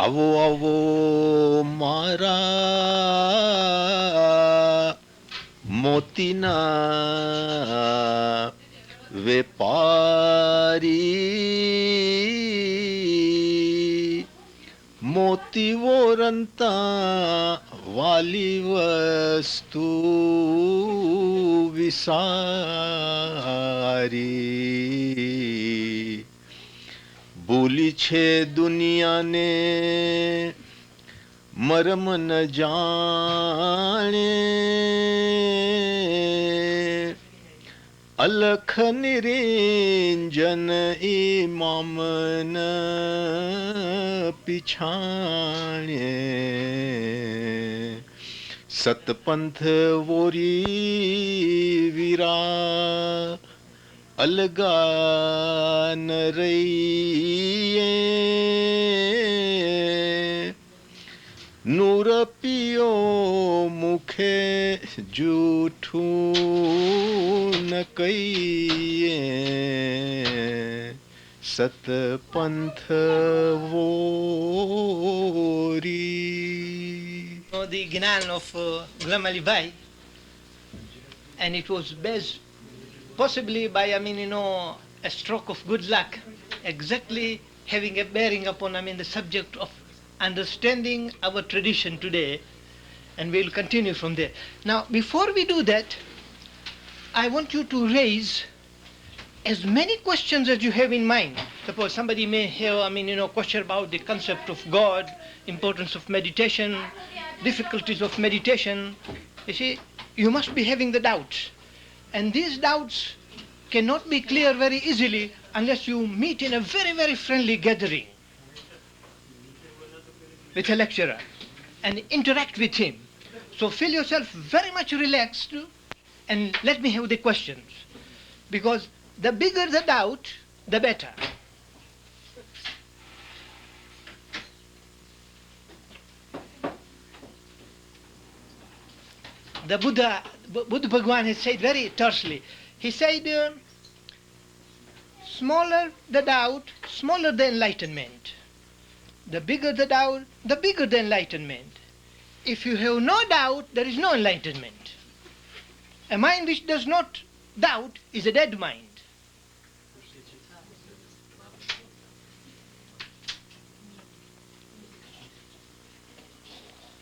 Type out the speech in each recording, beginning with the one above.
આવો આવો મારા મોતીના વેપારી મોતીવો રંતા વાલી વસ્તુ વિસારી ભૂલી છે દુનિયાને મરમ ન જાણે અલખ નિરંજન ઇમામન પીછાણે સતપંથ વોરી વીરા અલગા ન રહીએ નૂર પિયો મુખે જૂઠું ન કહીએ સતપંથ worry. The Gnan of Ghulam Ali Bhai, and it was based possibly by, a stroke of good luck, exactly having a bearing upon, the subject of understanding our tradition today, and we'll continue from there. Now, before we do that, I want you to raise as many questions as you have in mind. Suppose somebody may have, question about the concept of God, importance of meditation, difficulties of meditation. You see, you must be having the doubts. And these doubts cannot be clear very easily unless you meet in a very, very friendly gathering with a lecturer and interact with him. So feel yourself very much relaxed and let me have the questions. Because the bigger the doubt, the better. The Buddha Bhagwan has said very tersely. He said, smaller the doubt, smaller the enlightenment. The bigger the doubt, the bigger the enlightenment. If you have no doubt, there is no enlightenment. A mind which does not doubt is a dead mind.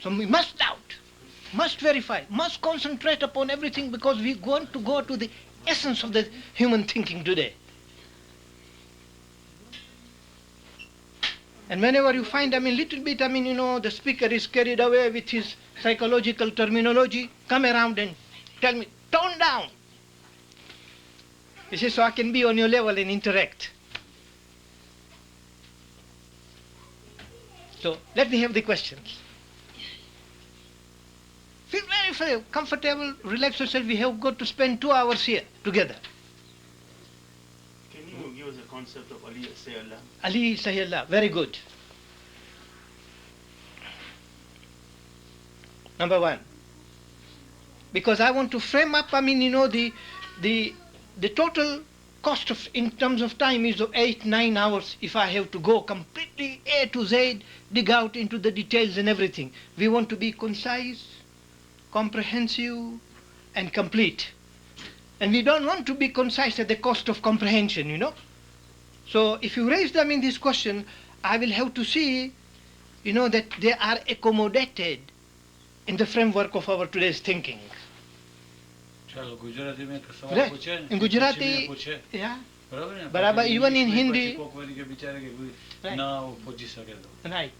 So we must doubt, must verify, must concentrate upon everything because we want to go to the essence of the human thinking today. And whenever you find, little bit, the speaker is carried away with his psychological terminology, come around and tell me, tone down. You see, so I can be on your level and interact. So let me have the questions. Feel very comfortable, relax yourself. We have got to spend 2 hours here together. Can you give us a concept of Ali Sayyallah? Ali Sayyallah, very good. Number one. Because I want to frame up, the total cost of, in terms of time is of 8-9 hours if I have to go completely A to Z, dig out into the details and everything. We want to be concise, comprehensive, and complete. And we don't want to be concise at the cost of comprehension, So if you raise them in this question, I will have to see, that they are accommodated in the framework of our today's thinking. Right. In Gujarati, yeah. Barabar, even in Hindi. Right. Right.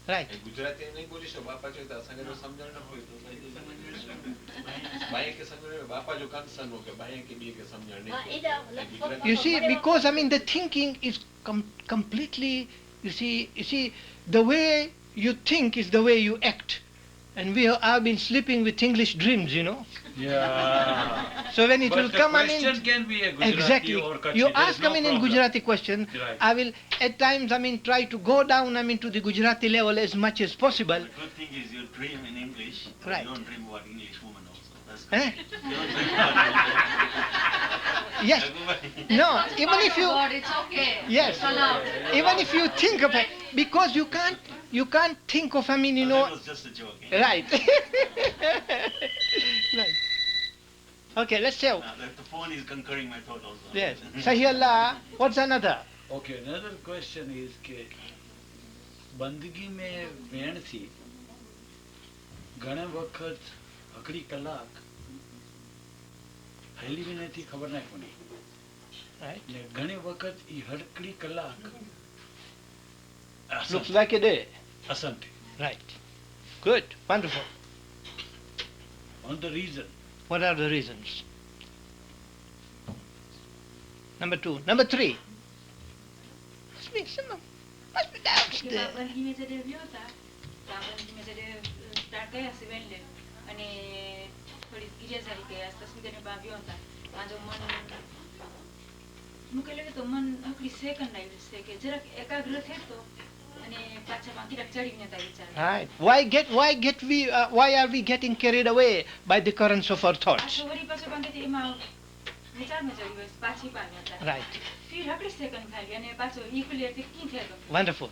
Right. You see, because the thinking is completely, you see, the way you think is the way you act. And I've been sleeping with English dreams, Yeah. So when it But will the come, question can be a Gujarati exactly. or Kutchi. You There is ask, no in problem. Gujarati question, Right. I will at times, try to go down, to the Gujarati level as much as possible. The good thing is you dream in English. Right. You don't dream about English woman also. That's Eh? good. You don't dream about Yes. No, even if you, God, it's okay. yes, It's allowed. even if you think of it, because you can't think of, I mean, you know, That was just a joke. right. Right. Okay, let's say, The phone is concurring my thought also. yes. Sahi Allah, what's another? Okay, another question is કે બંદગી में વેણ થી ઘણા વખત અકડી કલાક હેલી બી નથી ખબર ના કોની Right. ને ઘણી વખત ઈ હડકડી કલાક Looks like a day. અસંટી. Right. Good. Wonderful. On the reason. What are the reasons? Number 2. Number 3. Must be doubts there. બંદગી મેં જયારે વ્યો હતા તો આ બંદગી મેં જયારે સ્ટાર્ટ કર્યા છે વેણ લે અને થોડી ગીરેજારી કે આસપાસ બીજાને બા વ્યો હતા માજો મન મૂકેલું તો મન આખી સેકન્ડ આવ્યું છે કે જરાક એકાગ્ર થતો અને પાછા બાકી રાખ ચડી નતા વિચાર. Right. Why are we getting carried away by the currents of our thoughts? પાછો વળી પાછો બાકી એમાં વિચારમાં ચડી ગયો પાછી પામ્યા હતા. Right. ફિર આખી સેકન્ડ ખાલી અને પાછો ઇક્વલી થી થયો. Wonderful.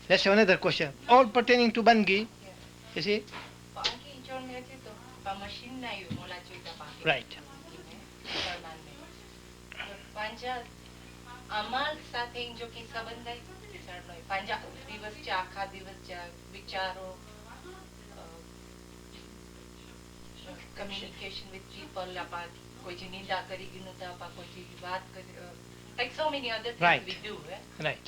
Let's have another question. All pertaining to Bangi. You see? Right. અમલ સાથે જો કે સંબંધ વિચારનો પાંજા દિવસ છે આખા દિવસ છે વિચારો communication with people about કોઈ જે નિંદા કરી ગયું નતા આપા કોઈ જે વાત કરી like so many other things Right. we do Right.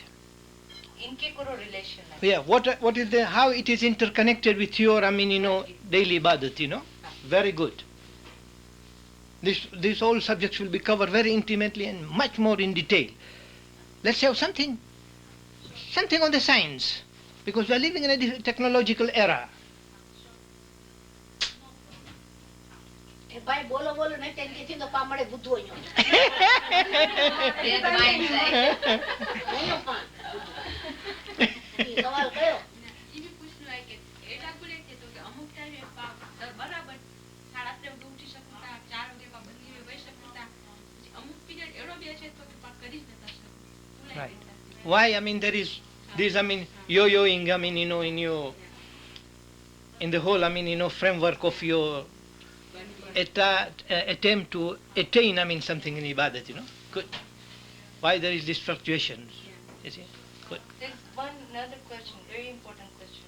ઇનકે કોરો relation Yeah. What is how it is interconnected with your, I mean, you know, daily ibadat, you know? Very good. These all subjects will be covered very intimately and much more in detail. Let's have something on the science, because we are living in a technological era. ભાઈ બોલો બોલો નહીં તેમ કે તો પામડે બુદ્ધો અહીંયા સવાલ કયો ઈ પૂછનું આય કે એટા કુલે કે તો કે અમુક ટાઈમે બરાબર 3:30 વાગે ઉઠી શકતા 4 વાગે બંદી મે વઈ શકતા અમુક પીરિયડ એડો બે છે તો કે પા કરી જ નતા શકતા. Right. Why? I mean, there is this, I mean, yo-yoing, I mean, you know, in the whole, I mean, you know, framework of your attempt to attain, I mean, something in ibadat, you know. Good. Why there is this fluctuations? You see? Good. There's another question, very important question.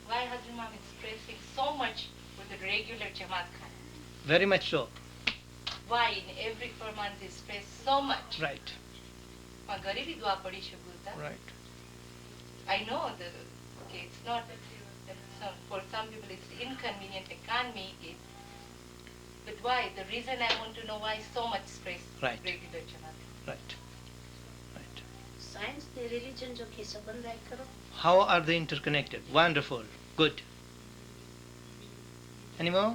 Why Hazrat Imam is stressing so much with the regular Jamaat Khan? Very much so. Why in every Farman they stress so much? Right. ગરીબી દુઆ પડી શકું હતા. Right. I know okay, it's not for some people it's inconvenient, they can't make it. But why? The reason I want to know why so much stress Right. regular Jamaat. Right. Right. Science ને religion જો કે સંબંધ રાખ કરો. How are they interconnected? Wonderful. Good. Any more?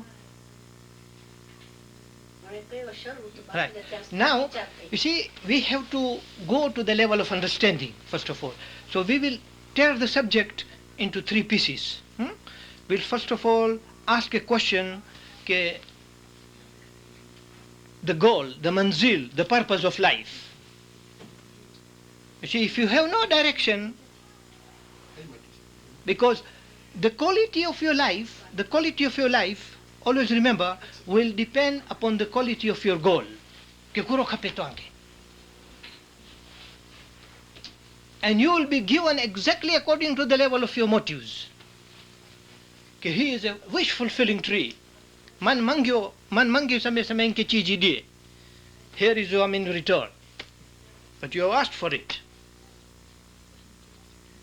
મને કયો શરૂ તો Right. બાકી ત્યાં Now, વિચાર થઈ. you see, we have to go to the level of understanding, first of all. So we will tear the subject into 3 pieces. We'll first of all ask a question, the goal, the manzil, the purpose of life. You see, if you have no direction, because the quality of your life, always remember, will depend upon the quality of your goal. કે કુરો ખપે તો આંગે. And you will be given exactly according to the level of your motives. કે he is a wish fulfilling tree. Man mangyo samay ke chiji diye. Here is your, I mean, return. But you have asked for it.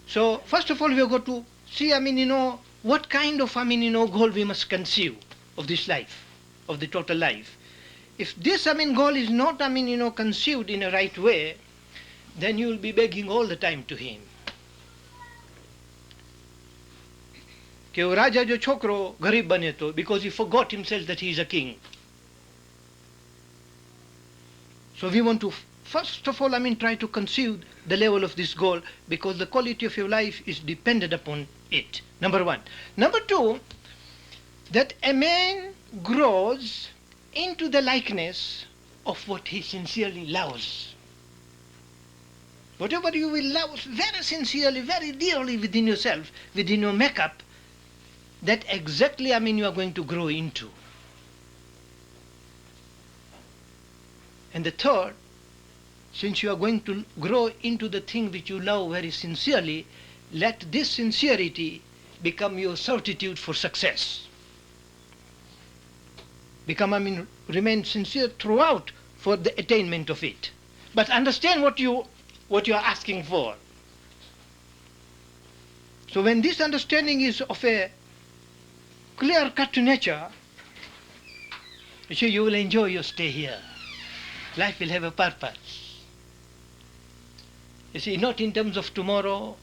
So first of all we have got to see, I mean, you know, what kind of, I mean, you know, goal we must conceive of this life, of the total life. If this, I mean, goal is not, I mean, you know, conceived in a right way, then you will be begging all the time to him. કે રાજા જો છોકરો ગરીબ બને તો because he forgot himself that he is a king. So we want to first of all, I mean, try to conceive the level of this goal, because the quality of your life is dependent upon it. Number 1. Number 2, that a man grows into the likeness of what he sincerely loves. Whatever you will love very sincerely, very dearly within yourself, within your makeup, that exactly, you are going to grow into. And the third, since you are going to grow into the thing which you love very sincerely, let this sincerity become your certitude for success. Remain sincere throughout for the attainment of it. But understand what you are asking for. So when this understanding is of a clear-cut nature, you will enjoy your stay here. Life will have a purpose. You see, not in terms of tomorrow,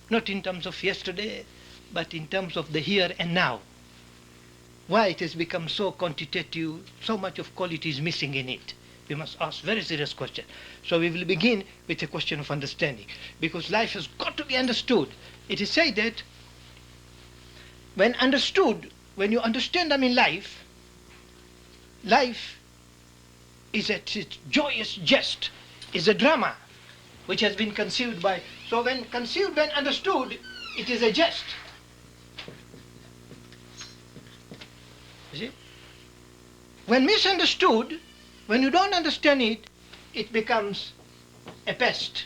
not in terms of yesterday, but in terms of the here and now. Why it has become so quantitative, so much of quality is missing in it? We must ask very serious questions. So we will begin with a question of understanding, because life has got to be understood. It is said that when you understand life is at its joyous jest, is a drama which has been conceived by. So when conceived, when understood, it is a jest. You see? When misunderstood, when you don't understand it, it becomes a pest.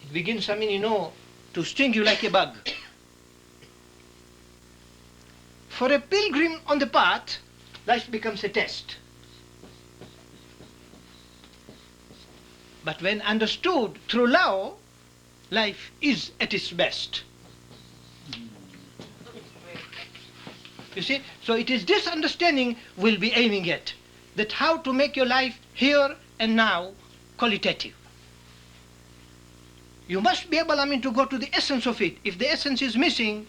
It begins, to sting you like a bug. For a pilgrim on the path, life becomes a test. But when understood through love, life is at its best. You see? So it is this understanding we'll be aiming at, that how to make your life here and now qualitative. You must be able, to go to the essence of it. If the essence is missing,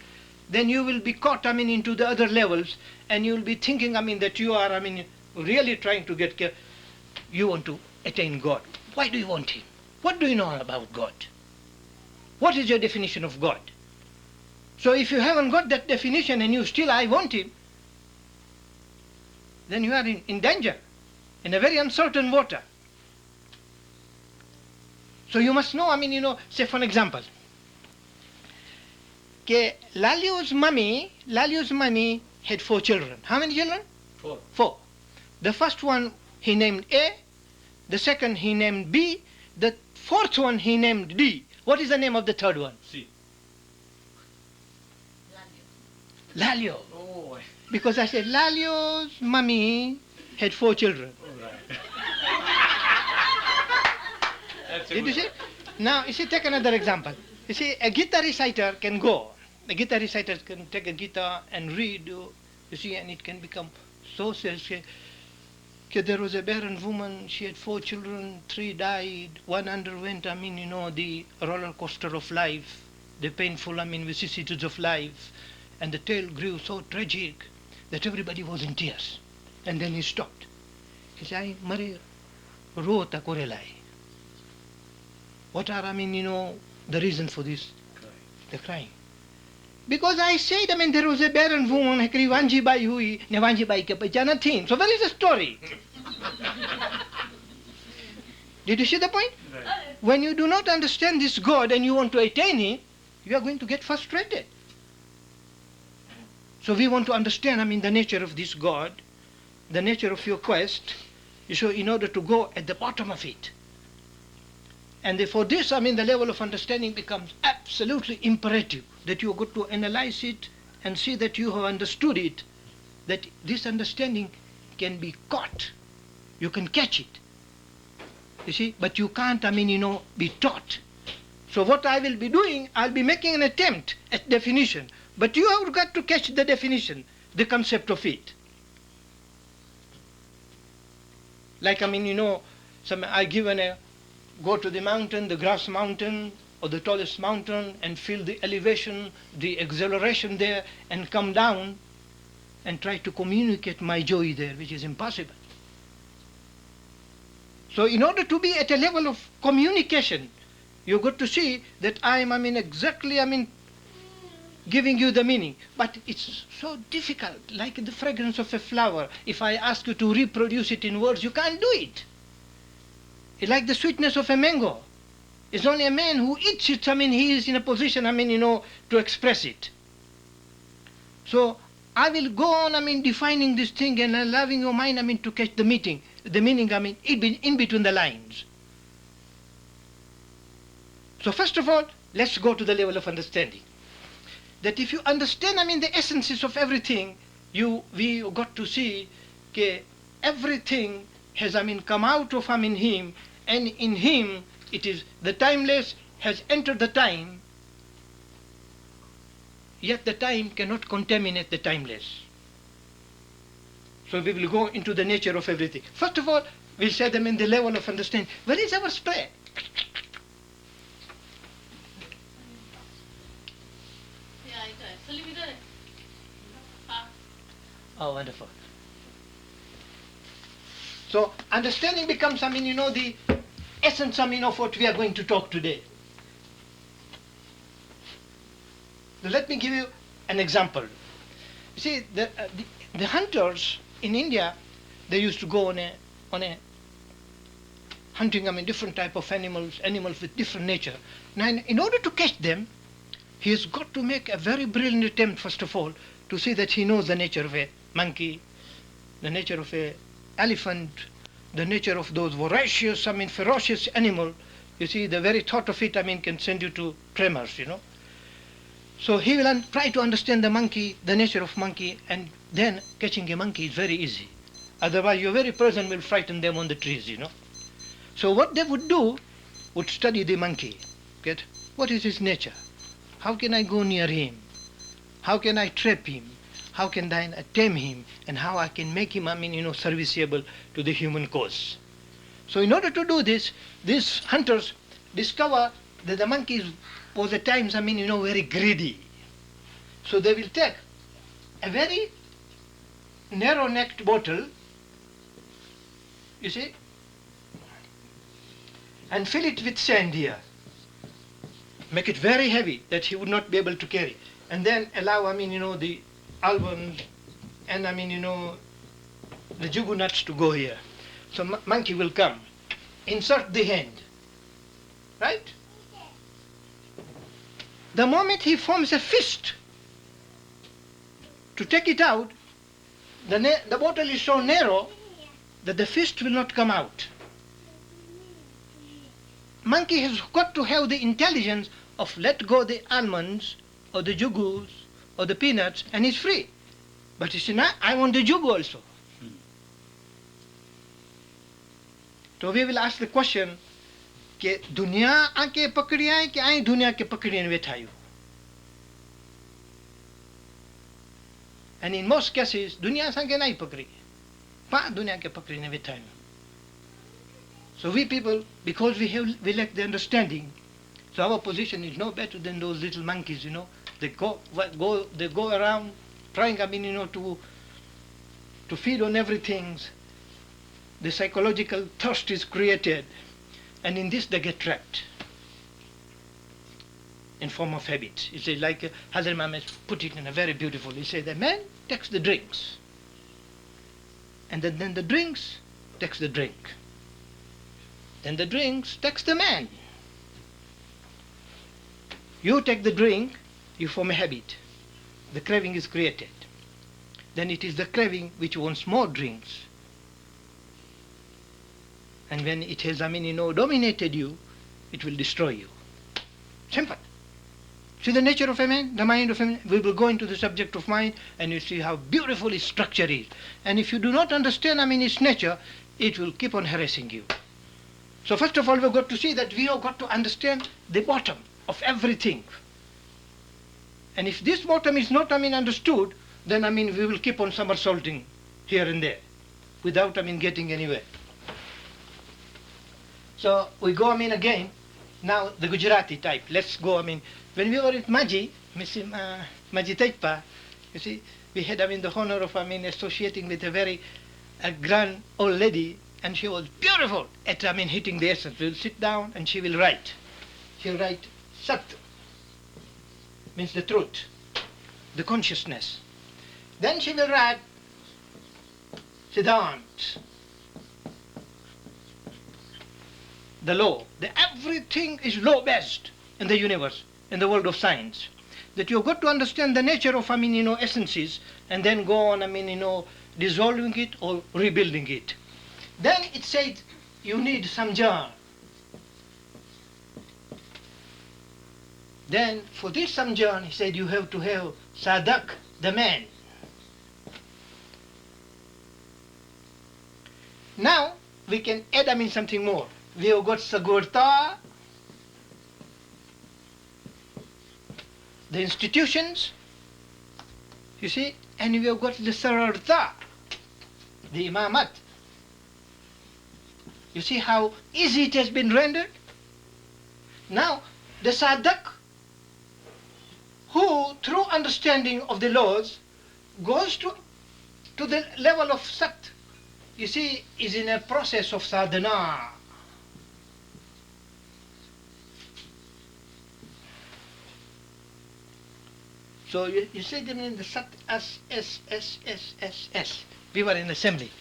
then you will be caught, into the other levels, and you will be thinking, that you are, really trying to get care. You want to attain God. Why do you want Him? What do you know about God? What is your definition of God? So if you haven't got that definition and you still, I want Him, then you are in danger, in a very uncertain water. So you must know, say for an example, Lalio's mummy had 4 children. How many children? 4. 4. The first one he named A, the second he named B, the fourth one he named D. What is the name of the third one? C. Lalio. Oh, Because I said Lalio's mummy had 4 children. all right. That's a Did you good see? Now, take another example. You see, a guitar reciter can go. A guitar reciter can take a guitar and read, you see, and it can become so serious. There was a barren woman, she had 4 children, 3 died, 1 underwent, the roller coaster of life, the painful, vicissitudes of life, and the tale grew so tragic that everybody was in tears. And then he stopped. He said, "Ai, Mari, rota korelai." What are, the reason for this? The crying. Because I said, there was a barren woman, ekri Vanji Bai hui, ne Vanji Bai ke pehchana thi. So where is the story? Did you see the point? Right. When you do not understand this God and you want to attain Him, you are going to get frustrated. So we want to understand, the nature of this God, the nature of your quest, so in order to go at the bottom of it. And therefore this, the level of understanding becomes absolutely imperative, that you have got to analyze it and see that you have understood it, that this understanding can be caught. You can catch it. You see, but you can't, be taught. So what I will be doing, I'll be making an attempt at definition, but you have got to catch the definition, the concept of it. Like, I given a, go to the mountain, the grass mountain, or the tallest mountain, and feel the elevation, the exhilaration there, and come down and try to communicate my joy there, which is impossible. So in order to be at a level of communication, you've got to see that I'm, exactly, giving you the meaning. But it's so difficult, like the fragrance of a flower. If I ask you to reproduce it in words, you can't do it. It's like the sweetness of a mango. It's only a man who eats it, he is in a position, to express it. So I will go on, defining this thing and allowing your mind, to catch the meaning, in between the lines. So first of all, let's go to the level of understanding. That if you understand, the essences of everything, we got to see that everything has, come out of, him, and in him it is the timeless has entered the time, yet the time cannot contaminate the timeless. So we will go into the nature of everything. First of all, we'll say them in the level of understanding. Where is our spray? Oh, wonderful. So understanding becomes, the essence, of what we are going to talk today. So let me give you an example. You see, the hunters in India, they used to go on a hunting, different type of animals with different nature. Now, in order to catch them, he has got to make a very brilliant attempt, first of all, to see that he knows the nature of a monkey, the nature of a elephant, the nature of those voracious, ferocious animal. You see, the very thought of it, can send you to tremors, So he will try to understand the monkey, the nature of monkey, and then catching a monkey is very easy. Otherwise, your very presence will frighten them on the trees, So what they would do, would study the monkey. What is his nature? How can I go near him? How can I trap him? How can I tame him? And how I can make him, serviceable to the human cause. So in order to do this, these hunters discover that the monkeys was at times, very greedy. So they will take a very narrow-necked bottle, you see, and fill it with sand here. Make it very heavy that he would not be able to carry. And then allow, the almonds and, the jugu nuts to go here. So monkey will come, insert the hand, right? The moment he forms a fist to take it out, the bottle is so narrow that the fist will not come out. Monkey has got to have the intelligence of let go the almonds or the jugus or the peanuts and he's free. But you see, now I want the jugu also. So we will ask the question, कि दुनिया आके पकड़ी आए कि आई दुनिया के पकड़ी ने बैठायू. And in most cases, दुनिया संगे नहीं पकड़ी, पा दुनिया के पकड़ी ने बैठायू. So we people, because we lack the understanding, so our position is no better than those little monkeys, They go around trying, to feed on everything. The psychological thirst is created, and in this they get trapped in form of habit. You see, like Hazrat Muhammad put it in a very beautiful. He said, the man takes the drinks, and then the drinks takes the drink. Then the drinks takes the man. You take the drink, you form a habit. The craving is created. Then it is the craving which wants more drinks. And when it has, dominated you, it will destroy you. Simple. See the nature of a man, the mind of a man. We will go into the subject of mind and you see how beautiful its structure is. And if you do not understand, its nature, it will keep on harassing you. So first of all, we've got to see that we have got to understand the bottom of everything. And if this bottom is not, understood, then, we will keep on somersaulting here and there without, getting anywhere. So we go, again, now the Gujarati type. Let's go, when we were at Maji, Maji Tejpa, you see, we had, the honor of, associating with a very grand old lady, and she was beautiful at, hitting the essence. We'll sit down and she will write. She'll write Sat, means the truth, the consciousness. Then she will write Siddhant, the law. Everything is law-based in the universe, in the world of science. That you've got to understand the nature of, essences, and then go on, dissolving it or rebuilding it. Then it said you need samjan. Then for this samjan, he said you have to have sadak, the man. Now we can add, something more. We have got sagurta, the institutions, you see, and we have got the sararta, the imamat. You see how easy it has been rendered? Now, the sadak, who through understanding of the laws goes to the level of sat, you see, is in a process of sadhana. So you see them in the sat, S. We were in assembly.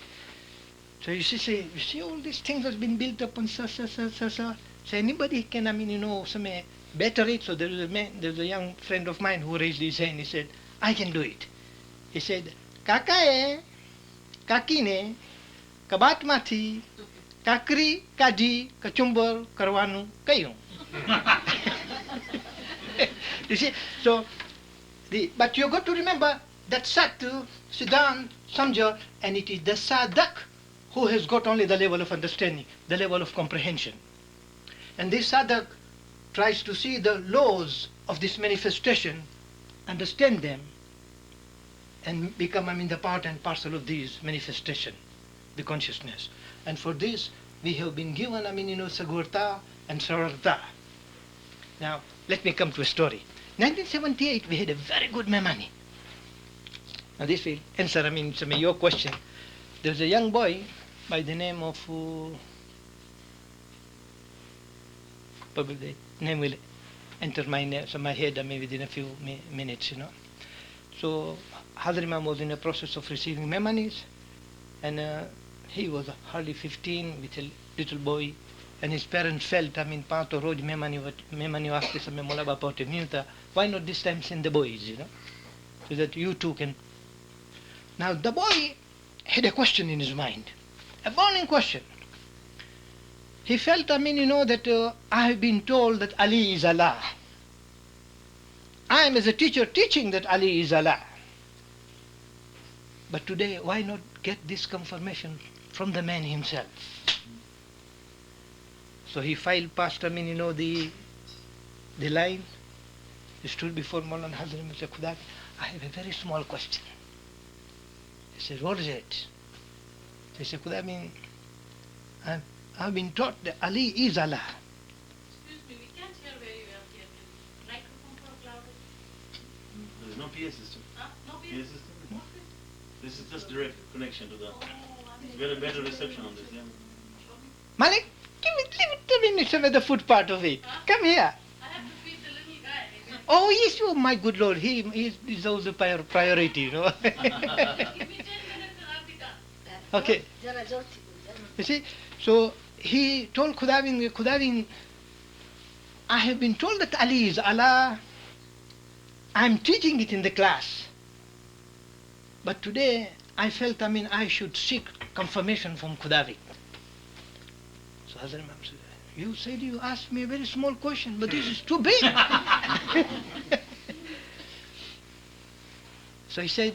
So you see all these things has been built upon sa. So anybody can, better it. So there's a young friend of mine who raised his hand. He said, I can do it. He said, Kakae, Kakine, Kabatmati, Kakri, Kaji, Kachumbal, Karwanu, Kayung. You see, so, but you've got to remember that Satu, Siddhan, Samja, and it is the Sadak who has got only the level of understanding, the level of comprehension. And this Sadak tries to see the laws of this manifestation, understand them, and become, the part and parcel of these manifestation, the consciousness. And for this, we have been given, Sagurta and Sararta. Now, let me come to a story. 1978, we had a very good Memani. Now, this will answer, your question. There's a young boy by the name of, probably the name will enter my head, within a few minutes, So, Hazrat Imam was in the process of receiving Memanis, and he was hardly 15 with a little boy, and his parents felt, Pato Roj Memani asked some Mola Bapote Muta, why not this time send the boys, so that you too can. Now the boy had a question in his mind, a burning question. He felt, that I have been told that Ali is Allah. I am as a teacher teaching that Ali is Allah. But today, why not get this confirmation from the man himself? So he filed past, the line. He stood before Maulana Hazrat and said, Khuda, I have a very small question. He said, what is it? He said, Khuda, I've been taught that Ali is Allah. Excuse me, we can't hear very well here. Microphone for louder. There's no PA system. Huh? No PA PA? system? This is just direct connection to the. You get a better reception on this, yeah. Malik, give me some of the food part of it. Huh? Come here. I have to feed the little guy. Oh, yes, oh my good Lord, he deserves the priority, Give me 10 minutes and I'll be done. Okay. જરા જોરથી બોલ, જરા. You see, so he told Khudavin, I have been told that Ali is Allah. I'm teaching it in the class. But today I felt, I should seek confirmation from Khudavin. So Hazrat Imam said, you said you asked me a very small question, but this is too big. So he said,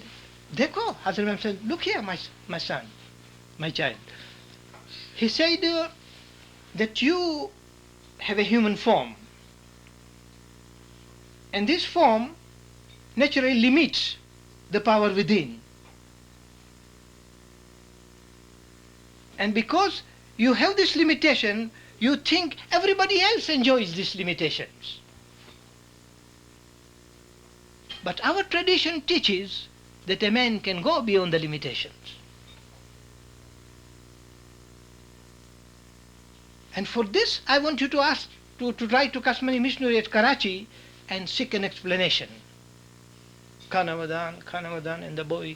Dekho, Hazrat Imam said, look here, my son, my child. He said that you have a human form. And this form naturally limits the power within. And because you have this limitation, you think everybody else enjoys these limitations. But our tradition teaches that a man can go beyond the limitations. And for this, I want you to ask, to write to Kashmiri missionary at Karachi and seek an explanation. Khanavadan, and the boy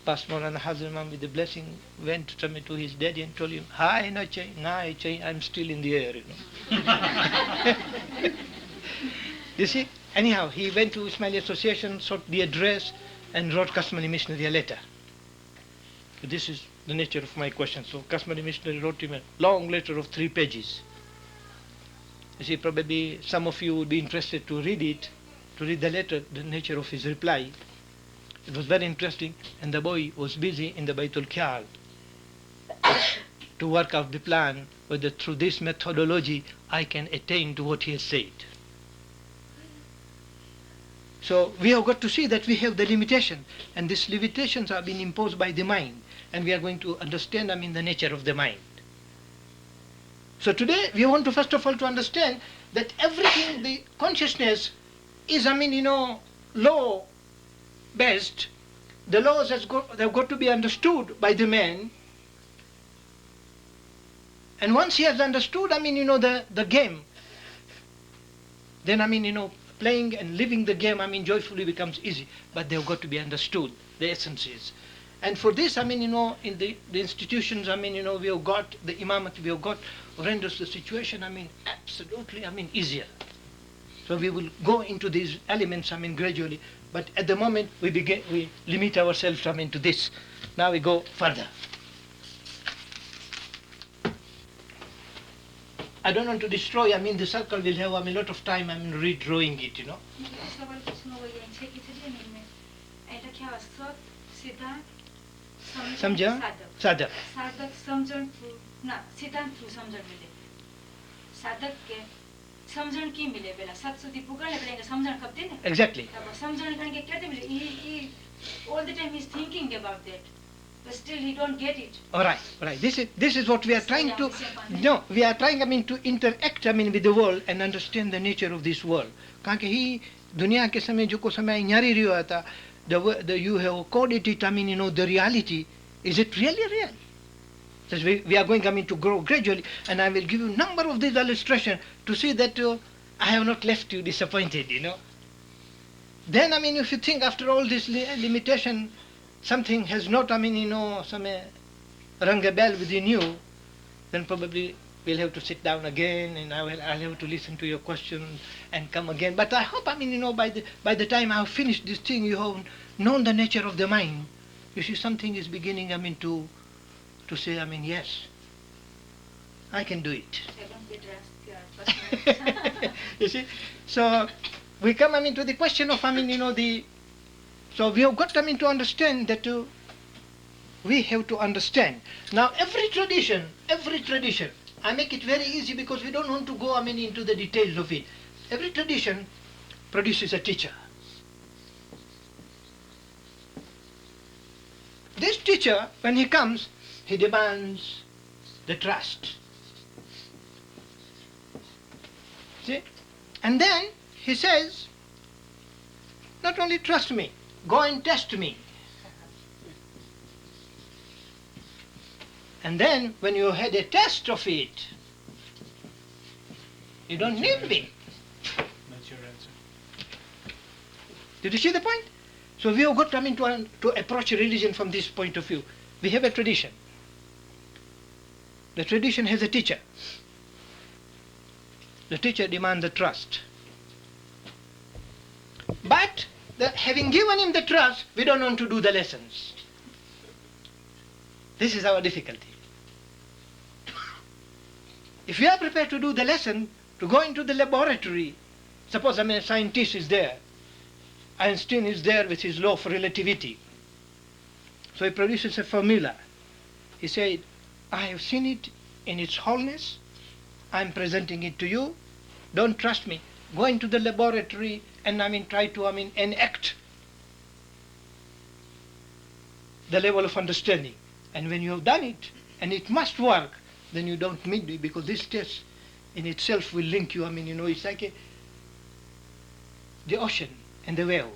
passed Maulana Hazir Imam with the blessing, went to his daddy and told him, "Hi, no change, nah, change, I'm still in the air, You see? Anyhow, he went to Ismaili Association, sought the address, and wrote Customary Missionary a letter. So this is the nature of my question. So Customary Missionary wrote him a long letter of 3 pages. You see, probably some of you would be interested to read it, to read the letter, the nature of his reply. It was very interesting, and the boy was busy in the Baitul Khyal to work out the plan whether through this methodology I can attain to what he has said. So we have got to see that we have the limitation, and these limitations are being imposed by the mind, and we are going to understand, the nature of the mind. So today we want to first of all to understand that everything, the consciousness is, law based. The laws have got to be understood by the man. And once he has understood, the game, then, playing and living the game, joyfully becomes easy. But they've got to be understood, the essences. And for this, in the institutions, we have got the imamat, we have got renders the situation, absolutely, easier. So we will go into these elements, gradually. But at the moment, we limit ourselves, to this. Now we go further. I don't want to destroy, the circle will have, a lot of time, redrawing it, सवाल पूछना वो ये है कि चलिए नहीं मैं ऐसा क्या सत सिद्धांत समझा साधक साधक समझण ना सिद्धांत थ्रू समझण मिले साधक के समझण की मिले बेला सत सुधी पुगणे बेला समझण खपते ने exactly तब समझण कण के कहते मिले he all the time he's thinking about that but still he don't get it. All right. This is what we are trying to. No, we are trying, to interact, with the world and understand the nature of this world. कारण कि ही दुनिया के समय जो को समय न्यारी रियो था, the you have coded it. The reality, is it really real? So we are going, to grow gradually, and I will give you a number of these illustrations to see that I have not left you disappointed. Then if you think after all this limitation, something has not, rung a bell within you, then probably we'll have to sit down again, and I'll have to listen to your question and come again. But I hope, by the time I've finished this thing, you have known the nature of the mind. You see, something is beginning, to say, yes, I can do it. You see, so we come, to the question of, so we have got, to understand that we have to understand. Now, every tradition, I make it very easy because we don't want to go, into the details of it. Every tradition produces a teacher. This teacher, when he comes, he demands the trust. See? And then he says, not only trust me, go and test me. And then when you had a test of it, you don't need me. That's your answer. Did you see the point? So we have got to approach religion from this point of view. We have a tradition. The tradition has a teacher. The teacher demands the trust. But having given him the trust, we don't want to do the lessons. This is our difficulty. If we are prepared to do the lesson, to go into the laboratory, suppose a scientist is there, Einstein is there with his law of relativity. So he produces a formula. He said, I have seen it in its wholeness. I am presenting it to you. Don't trust me. Go into the laboratory and try to enact the level of understanding. And when you have done it, and it must work, then you don't need me, because this test in itself will link you. It's like the ocean and the whale.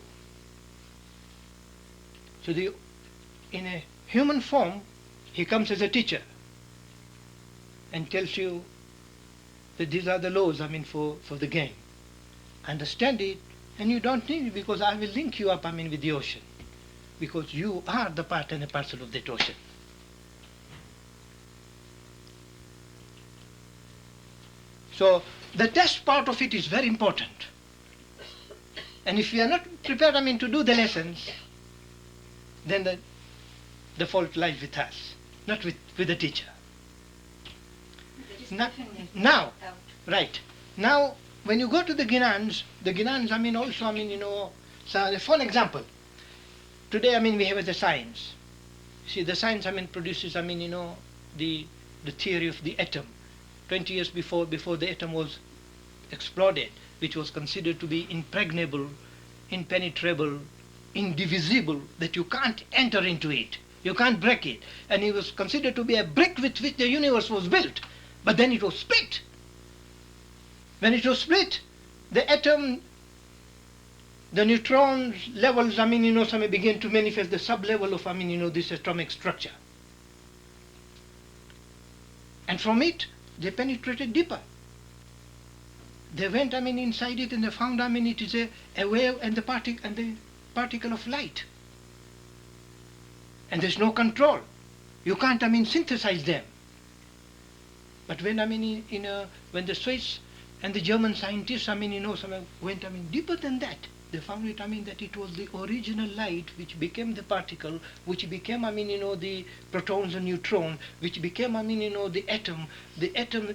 So in a human form, he comes as a teacher and tells you that these are the laws, for the game. Understand it, and you don't need it, because I will link you up, with the ocean. because you are the part and a parcel of that ocean. So the test part of it is very important. And if we are not prepared, to do the lessons, then the fault lies with us, not with the teacher. There is Na- definitely now, doubt. right. Now, when you go to the Ginans, also, so for an example, today, we have the science. See, the science, produces, the theory of the atom. 20 years before the atom was exploded, which was considered to be impregnable, impenetrable, indivisible, that you can't enter into it, you can't break it. And it was considered to be a brick with which the universe was built. But then it was split. When it was split, the atom, the neutron levels, began to manifest the sub-level of, this atomic structure. And from it, they penetrated deeper. They went, inside it, and they found, it is a wave and the particle of light. And there's no control. You can't, synthesize them. But when, when the Swiss and the German scientists, went, deeper than that, they found it, that it was the original light which became the particle, which became, the protons and neutrons, which became, the atom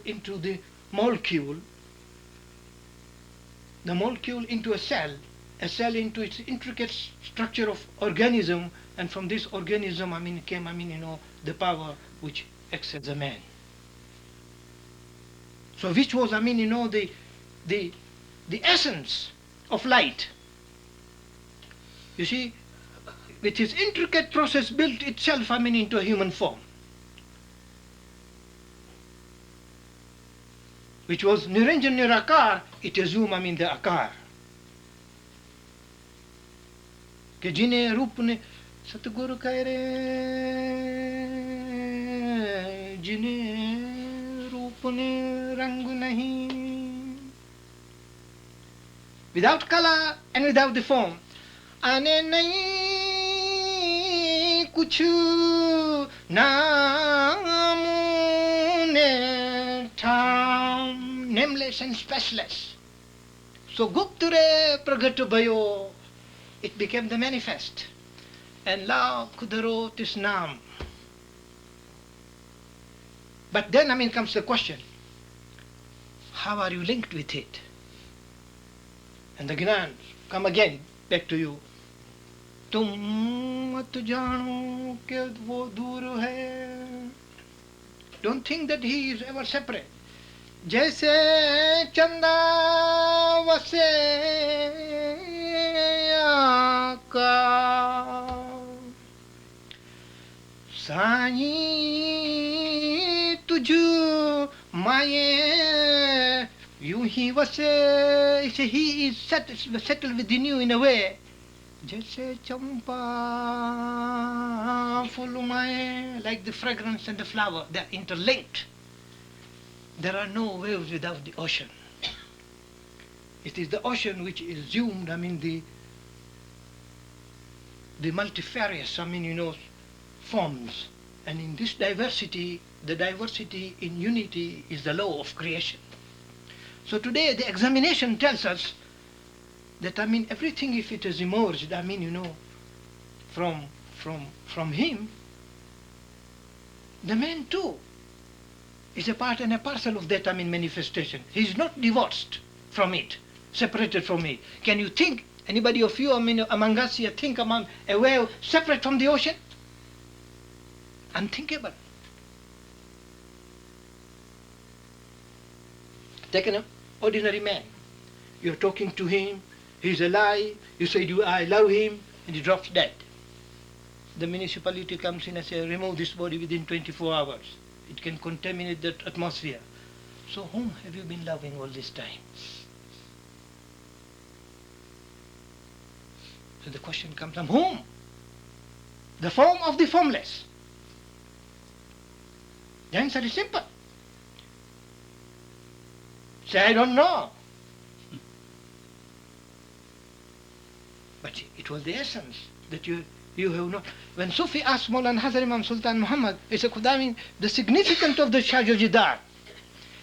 into the molecule into a cell into its intricate structure of organism, and from this organism, came, the power which acts as a man. So which was, the essence of light. You see, with its intricate process built itself, into a human form, which was Niranjan Nirakar, it assumed, the Akar. कि जिन्हें रूप ने सतगुरु कह रे जिन्हें रूप ने रंग नहीं, without color and without the form, आने नहीं कुछ नाम ने ठाम, nameless and spaceless. So Gupture Pragata Bhayo, it became the manifest. And La Kudaro Tisnam. But then, comes the question, how are you linked with it? And the Gnans come again back to you. तुम मत जानो कि वो दूर है. Don't think that he is ever separate. जैसे चंदा वसे आकाश, साई तुझ माये यूं ही वसे. He is settled within you in a way. जैसे चंपा फूल माये, like the fragrance and the flower, they are interlinked. There are no waves without the ocean. It is the ocean which is assumed, the multifarious, forms. And in this diversity, the diversity in unity is the law of creation. So today the examination tells us that, everything, if it has emerged, from him, the man too is a part and a parcel of that, manifestation. He is not divorced from it, separated from it. Can you think, anybody of you, among us here, think among a wave separate from the ocean? Unthinkable. Take an ordinary man. You're talking to him, he's alive, you say, I love him, and he drops dead. The municipality comes in and says, remove this body within 24 hours. It can contaminate the atmosphere. So whom have you been loving all this time? So the question comes from whom? The form of the formless. The answer is simple. Say, I don't know. But it was the essence that you You have not. When Sufi asked Mawlana Hazar Imam Sultan Muhammad, he said, Khuda, I mean, the significance of the Shajojidar.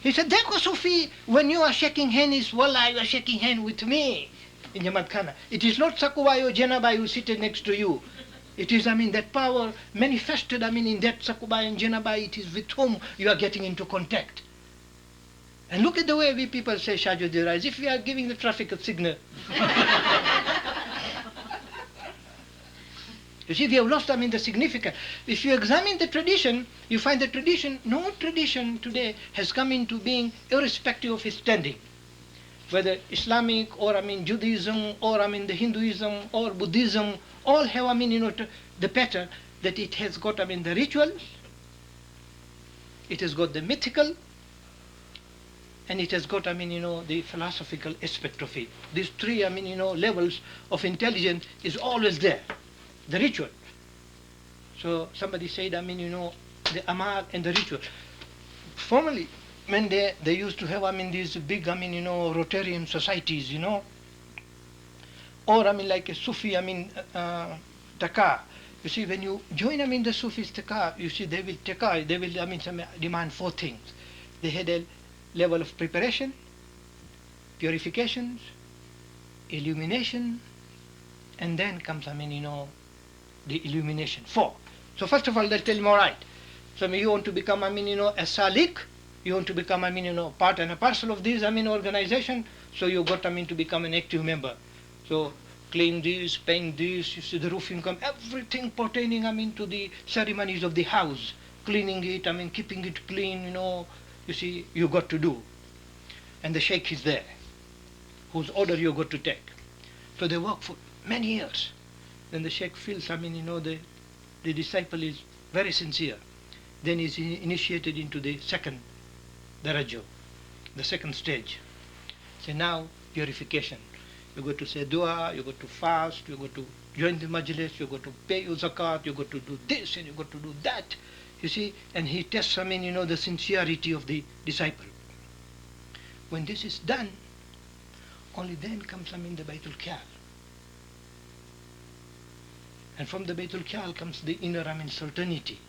He said, Dekho Sufi, when you are shaking hands, wallah, you are shaking hand with me in Jamaat Khana. It is not Sakubai or Jenabai who seated next to you. It is, I mean, that power manifested, I mean, in that Sakubai and Jenabai, it is with whom you are getting into contact. And look at the way we people say Shajojidar, as if we are giving the traffic a signal. You see, we have lost, I mean, the significance. If you examine the tradition, you find the tradition, no tradition today has come into being irrespective of its standing. Whether Islamic or, I mean, Judaism or, I mean, the Hinduism or Buddhism, all have, I mean, the pattern that it has got, I mean, the rituals, it has got the mythical, and it has got, I mean, the philosophical aspect of it. These three, I mean, levels of intelligence is always there. The ritual. So somebody said, I mean, the amal and the ritual. Formerly, when they used to have, I mean, these big, I mean, Rotarian societies, or, I mean, like a Sufi, I mean, taka. You see, when you join, I mean, the Sufis taka, you see, they will taka, they will, I mean, demand 4 things. They had a level of preparation, purifications, illumination, and then comes, I mean, the illumination. 4. So first of all, they'll tell him, all right. So you want to become, I mean, a salik, you want to become, I mean, part and a parcel of this, I mean, organization. So you got, I mean, to become an active member. So clean this, paint this, you see the roof income, everything pertaining, I mean, to the ceremonies of the house, cleaning it, I mean, keeping it clean, you see, you got to do. And the sheikh is there, whose order you got to take. So they work for many years. Then the sheikh feels, I mean, the disciple is very sincere. Then he's initiated into the second daraja, the second stage. So now, purification. You got to say dua, you got to fast, you got to join the majlis, you got to pay your zakat, you got to do this and you got to do that. You see, and he tests, I mean, the sincerity of the disciple. When this is done, only then comes, I mean, the Baitul Kyal. And from the Baitul Kyal comes the inner, I mean, certainty.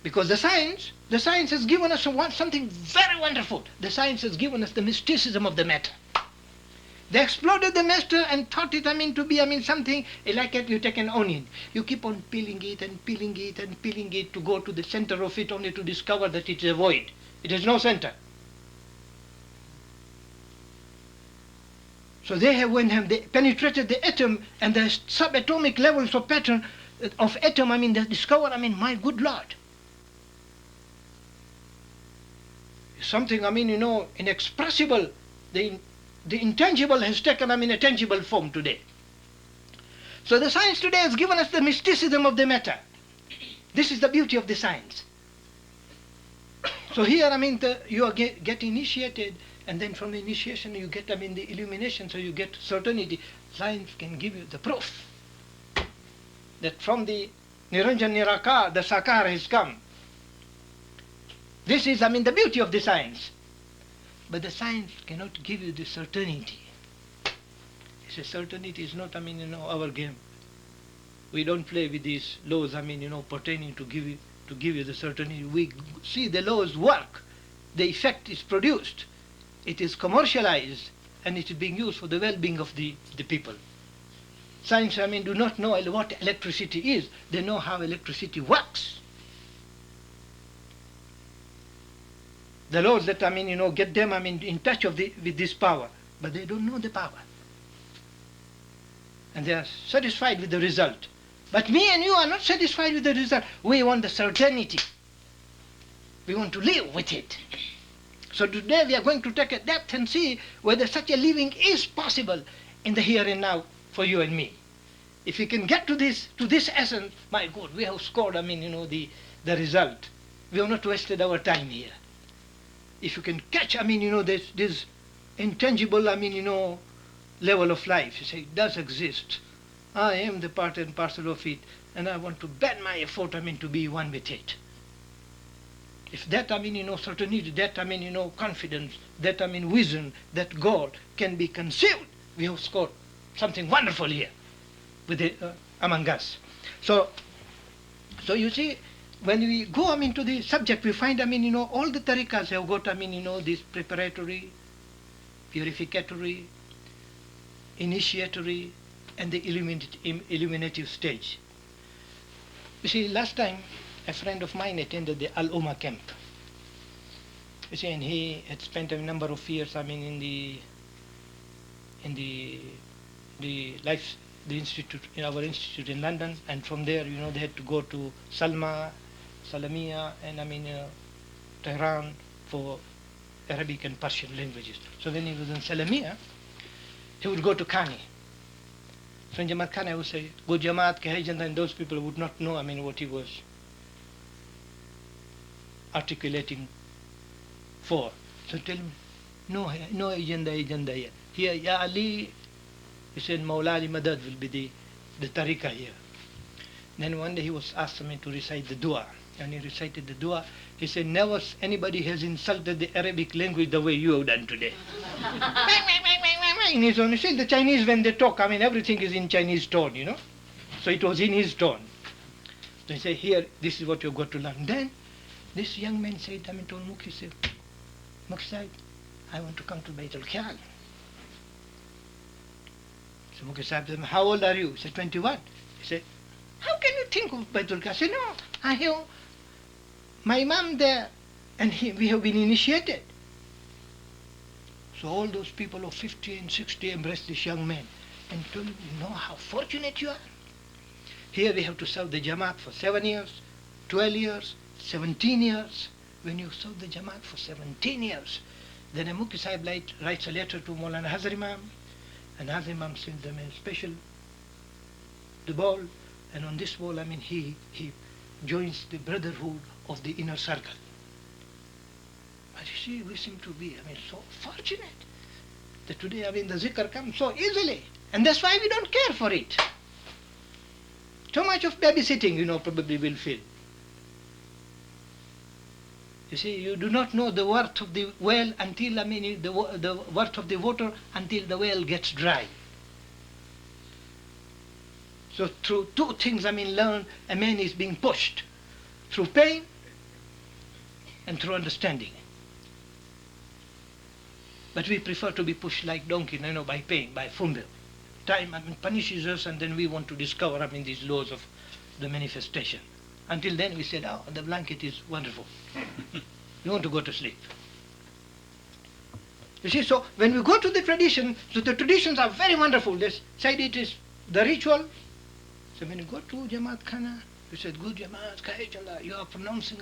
Because the science has given us something very wonderful. The science has given us the mysticism of the matter. They exploded the matter and thought it, I mean, to be, I mean, something like you take an onion. You keep on peeling it and peeling it and peeling it to go to the center of it only to discover that it is a void. It has no center. So when they penetrated the atom and the subatomic levels of pattern of atom, I mean, they discovered, I mean, my good Lord. Something, I mean, inexpressible. The intangible has taken, I mean, a tangible form today. So the science today has given us the mysticism of the matter. This is the beauty of the science. So here, I mean, you are get initiated, and then from the initiation you get, I mean, the illumination, so you get certainty. Science can give you the proof that from the Niranjan Nirakar, the Sakar has come. This is, I mean, the beauty of the science. But the science cannot give you the certainty. It's a certainty is not, I mean, our game. We don't play with these laws, I mean, pertaining to give you the certainty. We see the laws work. The effect is produced. It is commercialized, and it is being used for the well-being of the people. Science, I mean, do not know what electricity is. They know how electricity works. The laws that, I mean, get them, I mean, in touch with this power, but they don't know the power. And they are satisfied with the result. But me and you are not satisfied with the result. We want the certainty. We want to live with it. So today we are going to take a depth and see whether such a living is possible in the here and now for you and me. If we can get to this essence, my God, we have scored, I mean, the result. We have not wasted our time here. If you can catch, I mean, this intangible, I mean, level of life, you say, it does exist. I am the part and parcel of it, and I want to bend my effort, I mean, to be one with it. If that, I mean, certainty, that, I mean, confidence, that, I mean, vision, that God can be conceived, we have scored something wonderful here. among us. So you see, when we go to the subject, we find all the tariqas have got this preparatory, purificatory, initiatory, and the illuminative stage. You see, last time a friend of mine attended the Al Umma camp. You see, and he had spent a number of years in the institute, in our institute in London, and from there, they had to go to Salamia, and Tehran for Arabic and Persian languages. So when he was in Salamia, he would go to Kani. So in Jamaat Khan, I would say, go Jamaat ke hai janda, and those people would not know, what he was articulating for. So tell me, no agenda here. Here, Ya Ali, he said, Mawla Ali Madad will be the tariqah here. Then one day he was asked to recite the dua. And he recited the dua. He said, never anybody has insulted the Arabic language the way you have done today. In his own, you see, the Chinese, when they talk, everything is in Chinese tone, So it was in his tone. So he said, here, this is what you've got to learn. Then this young man said, told Mukhi, he said, Mukhi Sahib, I want to come to Baitul Khayal. So Mukhi Sahib said, how old are you? He said, 21. He said, how can you think of Baitul Khayal? I said, no, I have my imam there, and we have been initiated. So all those people of 50 and 60 embraced this young man and told him, how fortunate you are. Here we have to serve the Jamaat for 7 years, 12 years, 17 years. When you serve the Jamaat for 17 years, then a Mukhi Sahib writes a letter to Maulana Hazar Imam, and Hazar Imam sends them a special the ball, and on this ball, he joins the brotherhood of the inner circle. But you see, we seem to be, so fortunate that today, the zikr comes so easily, and that's why we don't care for it. Too much of babysitting, probably will feel. You see, you do not know the worth of the well until, the worth of the water until the well gets dry. So through two things, learn, a man is being pushed. Through pain and through understanding. But we prefer to be pushed like donkey, by pain, by fumble. Time, punishes us, and then we want to discover, these laws of the manifestation. Until then we said, the blanket is wonderful. We want to go to sleep. You see, so when we go to the tradition, so the traditions are very wonderful. They said it is the ritual. So when you go to Jamaat Khana, you said, good Jamaat Khana, you are pronouncing,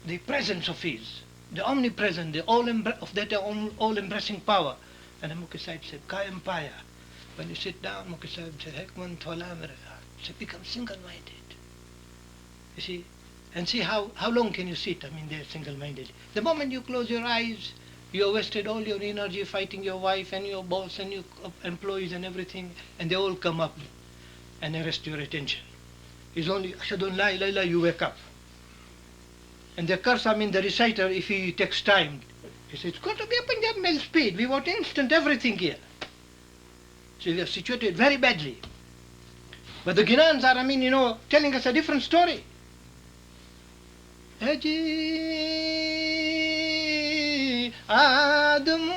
the presence of his, the omnipresent, the all-embracing power. And the Mukhi Sahib said, Kayam Paya. When you sit down, Mukhi Sahib said, Hekman Thola Mere. So become single-minded. You see? And see how long can you sit, there single-minded. The moment you close your eyes, you have wasted all your energy fighting your wife and your boss and your employees and everything, and they all come up and arrest your attention. It's only, Ashadun la ilaha illallah, you wake up. And the curse, the reciter, if he takes time, he says, it's got to be a Punjab mail speed. We want instant everything here. So we are situated very badly. But the Ginans are, telling us a different story. Aji Adamu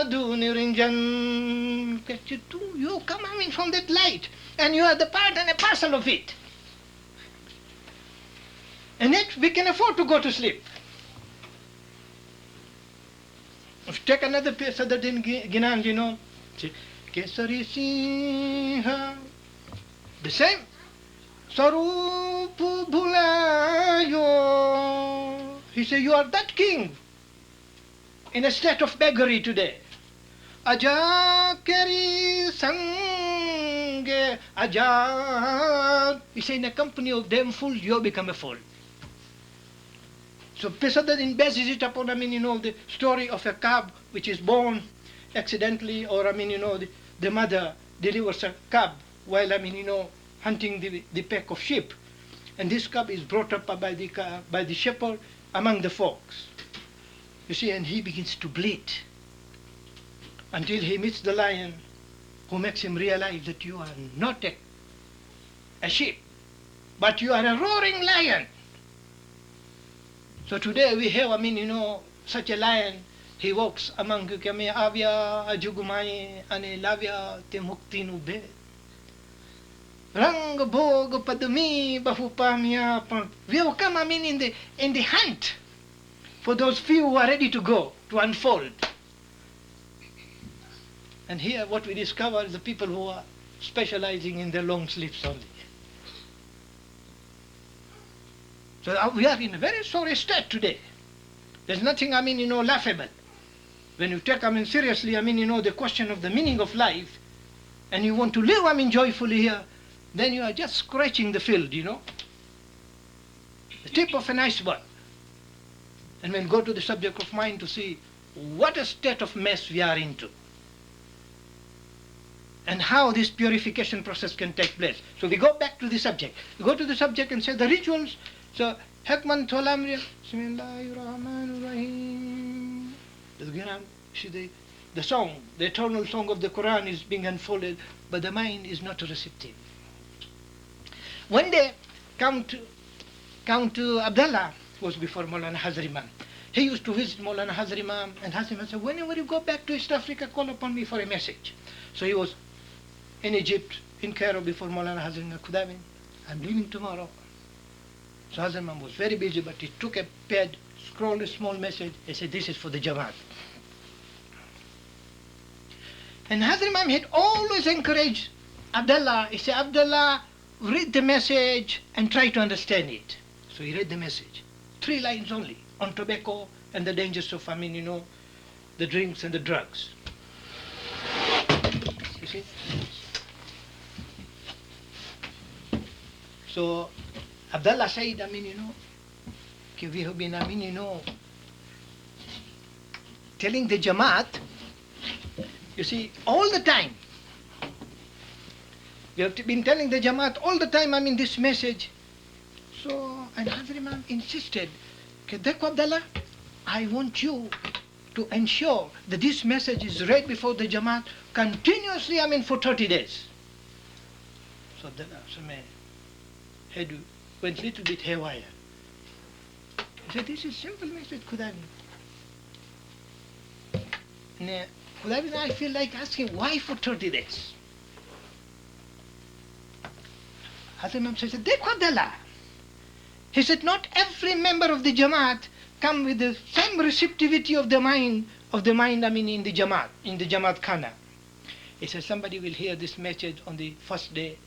Adu Niranjan. You come from that light, and you are the part and a parcel of it. And yet we can afford to go to sleep. Take another piece other than Ginan, Kesari Sinha. The same. Sarupu Bhulayo. He said, you are that king in a state of beggary today. Aja Keri Sange Aja. He said, in a company of them fools, you become a fool. So Pesadadin bases it upon, the story of a cub which is born accidentally, or, the mother delivers a cub while, hunting the pack of sheep. And this cub is brought up by the shepherd among the folks. You see, and he begins to bleed until he meets the lion, who makes him realize that you are not a sheep, but you are a roaring lion. So today we have, such a lion. He walks among you, kami avya ajugumai ane lavya te mukti nube. Rang bog padumi bahupamya. We will come, in the hunt for those few who are ready to go, to unfold. And here what we discover is the people who are specializing in their long sleeps only. So we are in a very sorry state today. There's nothing, laughable. When you take, seriously, the question of the meaning of life, and you want to live, joyfully here, then you are just scratching the field, the tip of an iceberg. And when go to the subject of mind to see what a state of mess we are into, and how this purification process can take place. So we go back to the subject. We go to the subject and say the rituals. So, Hekman Tolamri, Bismillahirrahmanirrahim. The song, the eternal song of the Quran is being unfolded, but the mind is not receptive. When they come to Abdullah, who was before Maulana Hazrimam, he used to visit Maulana Hazrimam, and Hazrimam said, whenever you go back to East Africa, call upon me for a message. So he was in Egypt, in Cairo, before Maulana Hazrimam Khudawin. I'm leaving tomorrow. So Hazrimam was very busy, but he took a pad, scrolled a small message, he said, this is for the Jamaat. And Hazrimam had always encouraged Abdullah. He said, Abdullah, read the message and try to understand it. So he read the message. 3 lines only, on tobacco and the dangers of, the drinks and the drugs. You see? So Abdullah said, we have been, telling the Jamaat, you see, all the time. We have been telling the Jamaat all the time, this message. So, and Hazrimam insisted, Dekho Abdullah, I want you to ensure that this message is read before the Jamaat continuously, for 30 days. So Abdullah, my head went a little bit haywire. He said, this is simple message, Khudawin. And Khudawin, I feel like asking, why for 30 days? Hazrimam said, Dekho Abdullah. He said, not every member of the Jamaat come with the same receptivity of the mind, in the Jamaat Khana. He said, somebody will hear this message on the first day,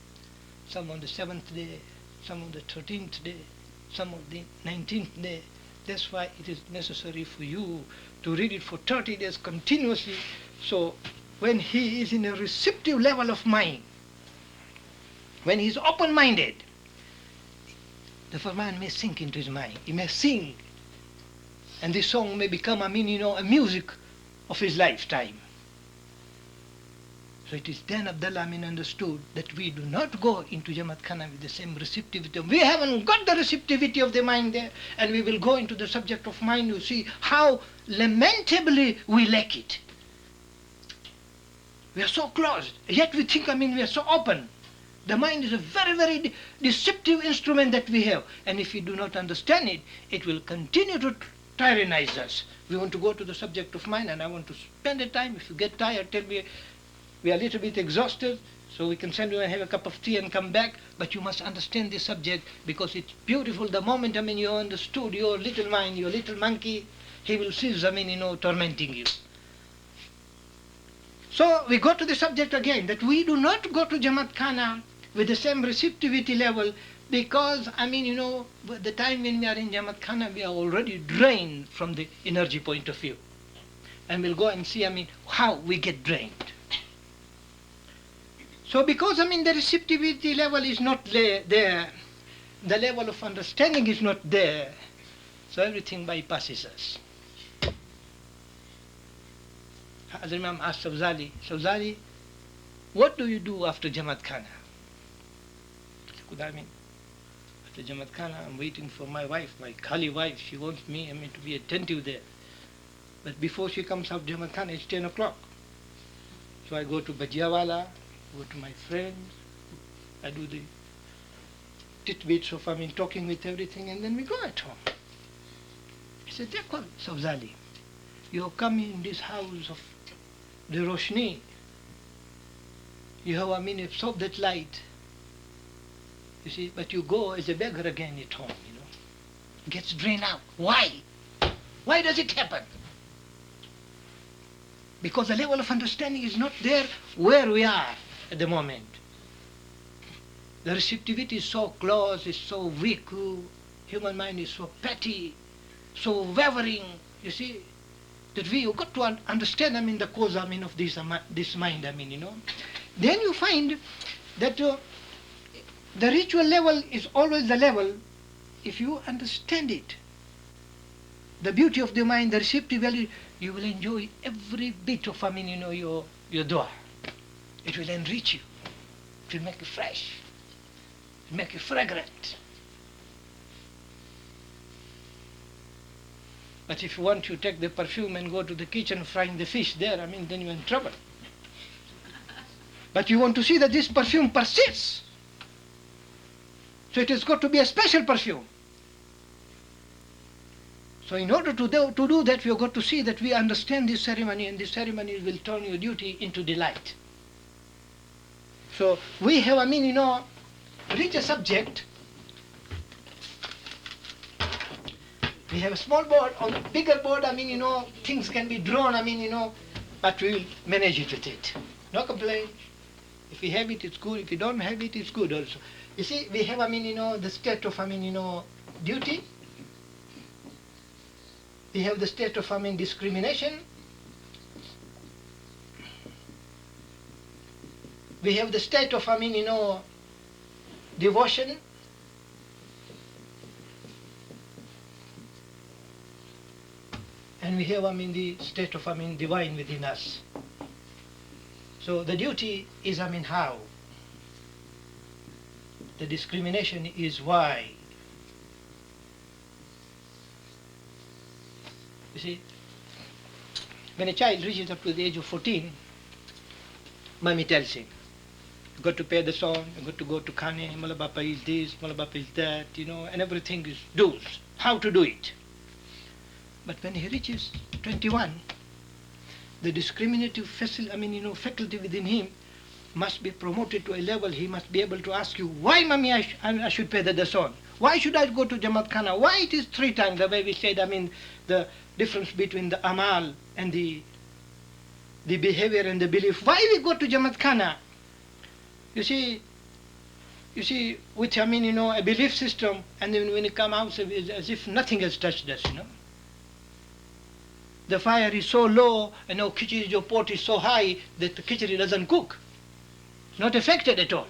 some on the 7th day, some on the 13th day, some on the 19th day. That's why it is necessary for you to read it for 30 days continuously. So when he is in a receptive level of mind, when he is open-minded, the Firman may sink into his mind. He may sing. And this song may become, a music of his lifetime. So it is then Abdullah understood that we do not go into Jamaat Khana with the same receptivity. We haven't got the receptivity of the mind there, and we will go into the subject of mind. You see how lamentably we lack it. We are so closed, yet we think, we are so open. The mind is a very, very deceptive instrument that we have. And if we do not understand it, it will continue to tyrannize us. We want to go to the subject of mind, and I want to spend the time. If you get tired, tell me we are a little bit exhausted, so we can send you and have a cup of tea and come back. But you must understand this subject, because it's beautiful. The moment, you understood your little mind, your little monkey, he will cease, tormenting you. So we go to the subject again, that we do not go to Jamaat Khana with the same receptivity level, because, the time when we are in Jamaat Khana, we are already drained from the energy point of view. And we'll go and see, how we get drained. So because, the receptivity level is not there, the level of understanding is not there, so everything bypasses us. Hazrimam asked Sawzali, what do you do after Jamaat Khana? After Jamaat Khana, I'm waiting for my wife, my Khali wife. She wants me, to be attentive there. But before she comes out Jamaat Khana, it's 10 o'clock. So I go to Bajiawala, go to my friends, I do the titbits of, talking with everything, and then we go at home. I said, Dekho, Safzali, you have come in this house of the Roshni. You have, absorbed that light. You see, but you go as a beggar again at home, Gets drained out. Why? Why does it happen? Because the level of understanding is not there where we are at the moment. The receptivity is so close, is so weak. Human mind is so petty, so wavering, you see, that we have got to understand, the cause, of this mind, Then you find that the ritual level is always the level, if you understand it, the beauty of the mind, the receptive value, you will enjoy every bit of, your dua. It will enrich you. It will make you fresh. It will make you fragrant. But if you want to take the perfume and go to the kitchen frying the fish there, then you're in trouble. But you want to see that this perfume persists. So it has got to be a special perfume. So in order to do that, we have got to see that we understand this ceremony, and this ceremony will turn your duty into delight. So we have, reach a subject. We have a small board. On a bigger board, things can be drawn, but we will manage it with it. No complaint. If we have it, it's good. If we don't have it, it's good also. You see, we have, the state of, duty. We have the state of, discrimination. We have the state of, devotion. And we have, the state of, divine within us. So the duty is, how? The discrimination is why. You see, when a child reaches up to the age of 14, mommy tells him, you got to pay the song, you got to go to Khane, Malabapa is this, Malabapa is that, and everything is do's, how to do it. But when he reaches 21, the discriminative faculty within him must be promoted to a level. He must be able to ask you, why, mommy, I should pay the song? Why should I go to Jamaat Khana? Why it is 3 times, the way we said, the difference between the amal and the behavior and the belief. Why we go to Jamaat Khana? You see, with, a belief system, and then when you come out, it's as if nothing has touched us, The fire is so low, and our khichdi, your pot is so high, that the khichdi doesn't cook. It's not affected at all.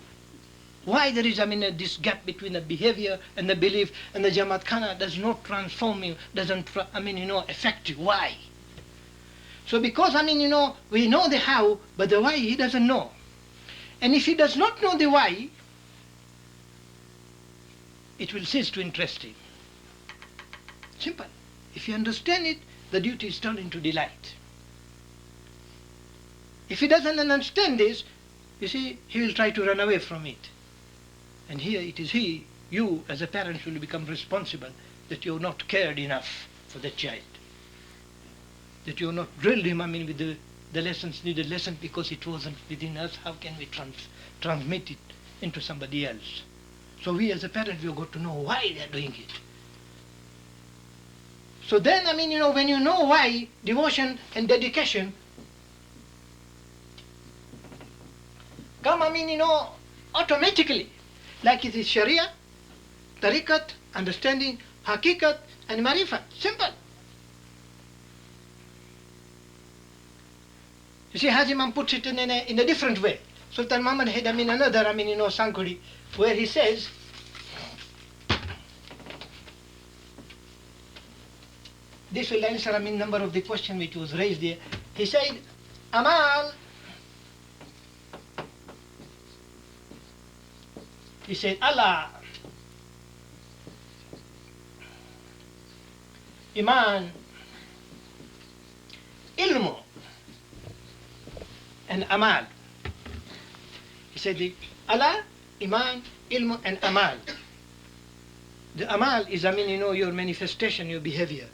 Why there is, this gap between the behavior and the belief, and the Jamaat Khana does not transform you, doesn't, affect you. Why? So because, we know the how, but the why he doesn't know. And if he does not know the why, it will cease to interest him. Simple. If you understand it, the duty is turned into delight. If he doesn't understand this, you see, he will try to run away from it. And here it is you as a parent will become responsible that you have not cared enough for the child. That you have not drilled him, with the lessons, needed lesson, because it wasn't within us. How can we transmit it into somebody else? So we as a parent, we have got to know why they are doing it. So then, when you know why, devotion and dedication come, automatically. Like it is Sharia, Tariqat, understanding, Hakikat, and Marifat. Simple. You see, Haji Imam puts it in a different way. Sultan Muhammad had, another, Sankudi, where he says, this will answer, number of the question which was raised there. He said, Amal, he said, Allah, Iman, Ilmu, and and amal. He said the Allah, iman, ilm and amal. The amal is, your manifestation, your behavior.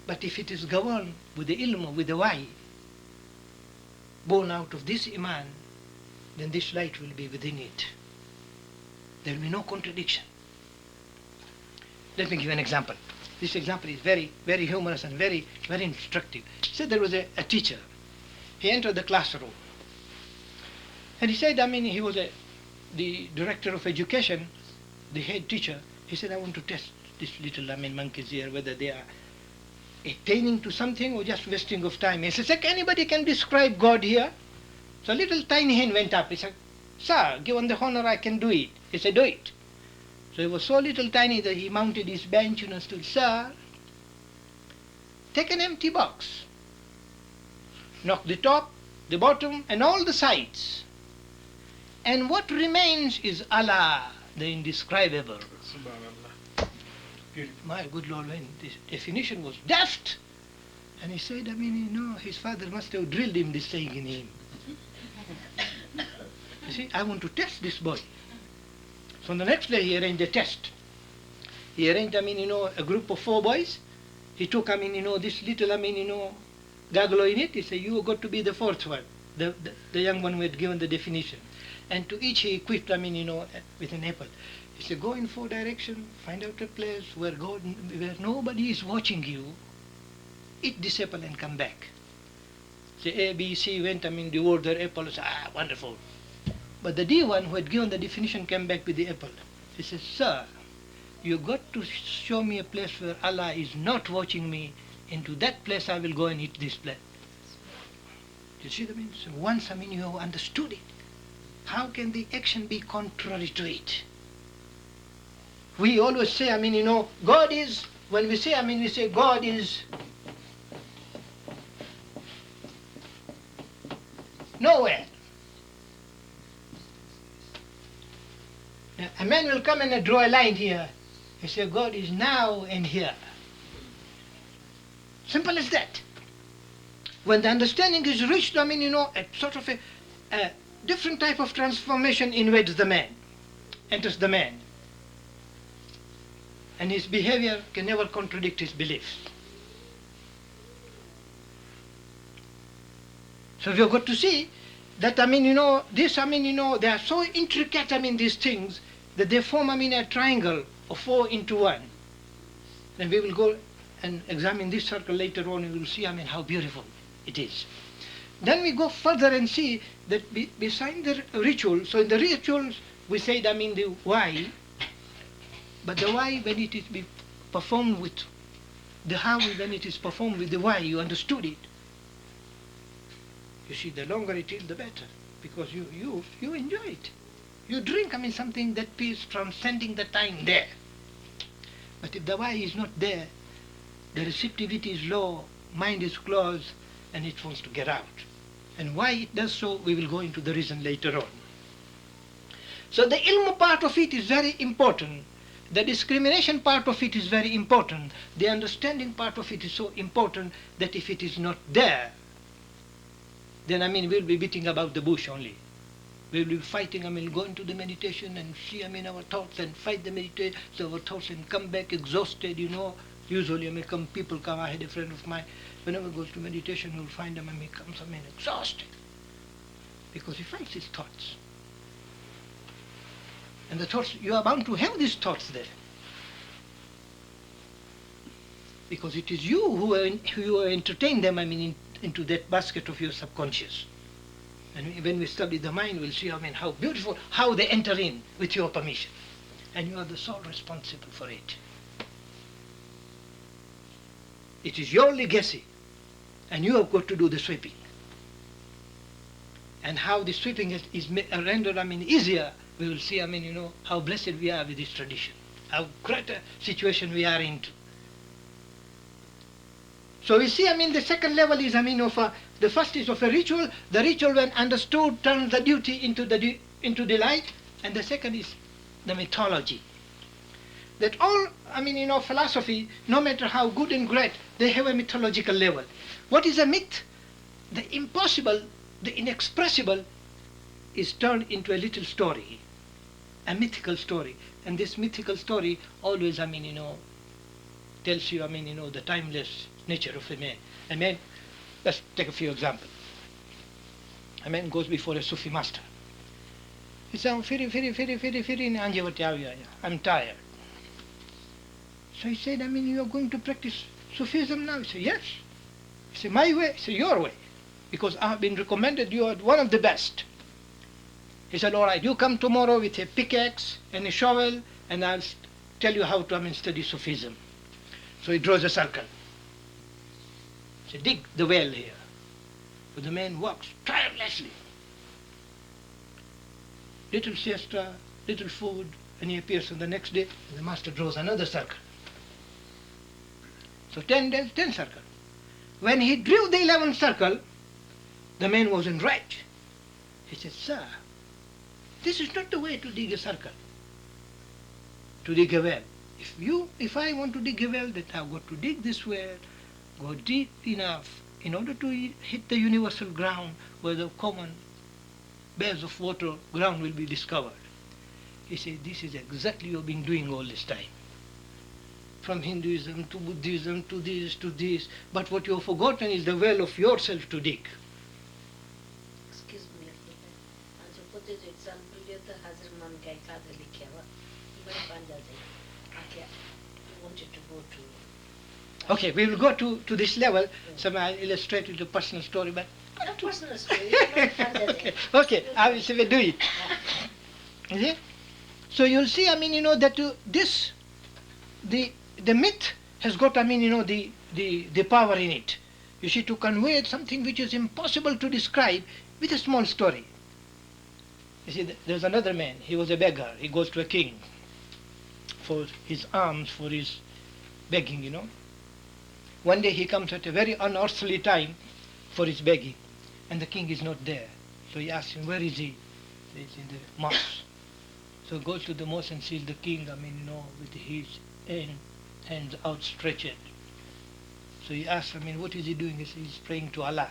But if it is governed with the ilm, with the wahi, born out of this iman, then this light will be within it. There will be no contradiction. Let me give you an example. This example is very, very humorous and very, very instructive. He said there was a teacher. He entered the classroom. And he said, he was the director of education, the head teacher. He said, I want to test these little, monkeys here, whether they are attaining to something or just wasting of time. He said, anybody can describe God here? So a little tiny hand went up. He said, sir, given the honor, I can do it. He said, do it. So he was so little tiny that he mounted his bench and stood, sir, take an empty box, knock the top, the bottom, and all the sides. And what remains is Allah, the indescribable. Subhanallah. Beautiful. My good Lord, when this definition was deft, and he said, his father must have drilled him this saying in him. You see, I want to test this boy. So on the next day he arranged a test. He arranged, a group of 4 boys. He took, this little, gaggle in it. He said, you got to be the 4th one, the young one who had given the definition. And to each he equipped, with an apple. He said, go in 4 directions, find out a place where nobody is watching you, eat this apple and come back. Say A, B, C went, devoured their apple. Said, wonderful. But the D one who had given the definition came back with the apple. He says, sir, you got to show me a place where Allah is not watching me. Into that place I will go and eat this place. You see what I mean? So once, you have understood it, how can the action be contrary to it? We always say, God is, when we say, we say God is nowhere. A man will come and draw a line here. He say God is now and here. Simple as that. When the understanding is reached, a sort of a different type of transformation invades the man, enters the man. And his behavior can never contradict his beliefs. So we have got to see that, they are so intricate, these things, that they form, a triangle of 4 into 1. And we will go and examine this circle later on, and we will see, how beautiful it is. Then we go further and see that beside the ritual, so in the rituals, we say, the why, but the why, when it is performed with the how, when it is performed with the why, you understood it. You see, the longer it is, the better, because you enjoy it. You drink, something that is transcending the time there. But if the why is not there, the receptivity is low, mind is closed, and it wants to get out. And why it does so, we will go into the reason later on. So the ilm part of it is very important. The discrimination part of it is very important. The understanding part of it is so important that if it is not there, then we'll be beating about the bush only. We'll be fighting, go into the meditation and see, our thoughts and fight the meditation, so our thoughts and come back exhausted, Usually, people come, I had a friend of mine, whenever he goes to meditation, you'll find him, he comes, exhausted. Because he fights his thoughts. And the thoughts, you are bound to have these thoughts there. Because it is you who entertain them, into that basket of your subconscious. And when we study the mind, we'll see, how beautiful, how they enter in with your permission. And you are the sole responsible for it. It is your legacy, and you have got to do the sweeping. And how the sweeping is rendered, easier, we will see, how blessed we are with this tradition, how great a situation we are into. So we see, the second level is, the first is of a ritual. The ritual, when understood, turns the duty into delight, and the second is the mythology. That all, philosophy, no matter how good and great, they have a mythological level. What is a myth? The impossible the inexpressible is turned into a little story, a mythical story. And this mythical story always, tells you, the timeless nature of a man. A man, let's take a few examples. A man goes before a Sufi master. He says, I'm tired. So he said, you are going to practice Sufism now? He said, yes. He said, my way? He said, your way. Because I have been recommended you are one of the best. He said, all right, you come tomorrow with a pickaxe and a shovel, and I'll tell you how to study Sufism. So he draws a circle. He said, dig the well here. So the man works tirelessly. Little siesta, little food, and he appears on the next day, and the master draws another circle. So 10 days, 10 circles. When he drew the 11th circle, the man was enraged. He said, sir, this is not the way to dig a circle, to dig a well. If I want to dig a well, then I've got to dig this well, go deep enough in order to hit the universal ground where the common beds of water ground will be discovered. He said, this is exactly what you've been doing all this time. From Hinduism to Buddhism to this, but what you've forgotten is the well of yourself to dig. Excuse me, આજે પોતે જ example લ્યો તો હાજરમાં કઈ કાગળ લખ્યા હોય બડે પાંજા જાય આખે wanted to go to Okay, we will go to this level. Some I illustrate with a personal story, but no personal story, not પાંજા જાય. okay, I will see we do it. You see? So you'll see, that this, the myth has got, the power in it. You see, to convey something which is impossible to describe with a small story. You see, there's another man, he was a beggar. He goes to a king for his alms, for his begging, One day he comes at a very unearthly time for his begging, and the king is not there. So he asks him, where is he? He's in the mosque. So he goes to the mosque and sees the king, with his hands outstretched. So he asks, what is he doing? He says, he's praying to Allah.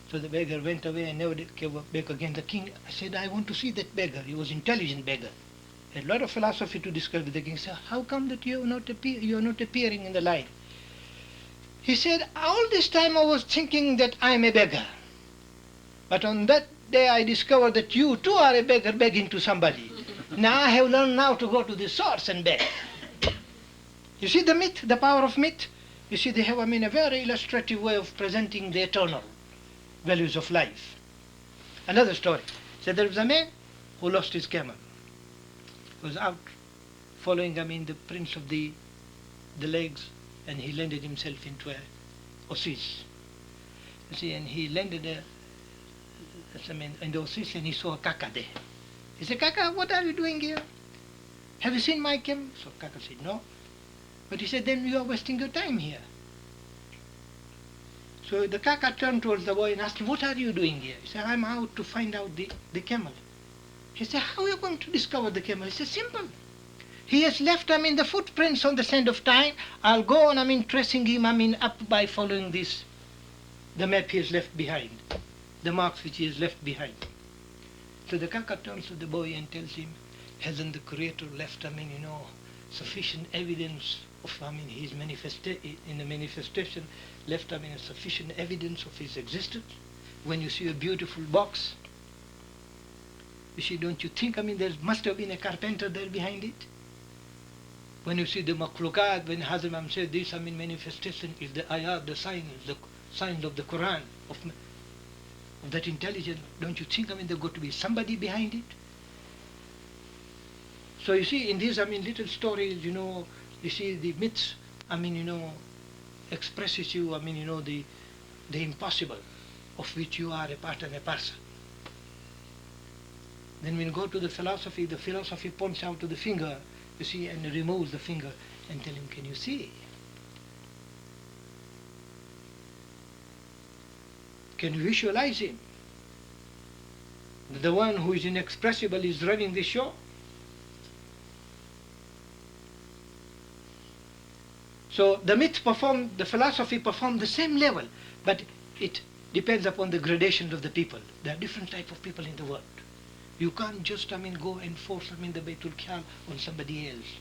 So the beggar went away and never came back again. The king said, I want to see that beggar. He was an intelligent beggar. He had a lot of philosophy to discuss with the king. He said, how come that you are not appearing in the light? He said, all this time I was thinking that I am a beggar. But on that day I discovered that you too are a beggar begging to somebody. Now I have learned now to go to the source and beg. You see the myth, the power of myth? You see, they have, a very illustrative way of presenting the eternal values of life. Another story. So there was a man who lost his camel. He was out following, the prints of the legs, and he landed himself into a oasis. You see, and he landed in the oasis, and he saw a kaka there. He said, Kaka, what are you doing here? Have you seen my camel? So Kaka said, no. But he said, then you are wasting your time here. So the Kaka turned towards the boy and asked him, what are you doing here? He said, I'm out to find out the camel. He said, how are you going to discover the camel? He said, simple. He has left, the footprints on the sand of time. I'll go on, tracing him, up by following the map he has left behind, the marks which he has left behind. So the Kaka turns to the boy and tells him, hasn't the Creator left, sufficient evidence of, his in the manifestation, left, sufficient evidence of his existence? When you see a beautiful box, you see, don't you think, there must have been a carpenter there behind it? When you see the makhlukat, when Hazrat said this, manifestation is the ayat, the signs of the Quran, of that intelligence, don't you think, there's got to be somebody behind it? So you see, in these, little stories, you see the myths, expresses you, the impossible, of which you are a part and a parcel. Then when you go to the philosophy points out to the finger, you see, and removes the finger and tell him, can you see? Can you visualize him? The one who is inexpressible is running the show. So the philosophy performed the same level, but depends upon the gradations of the people. There are different type of people in the world. You can't just, go and force, the Baitul Khal on somebody else.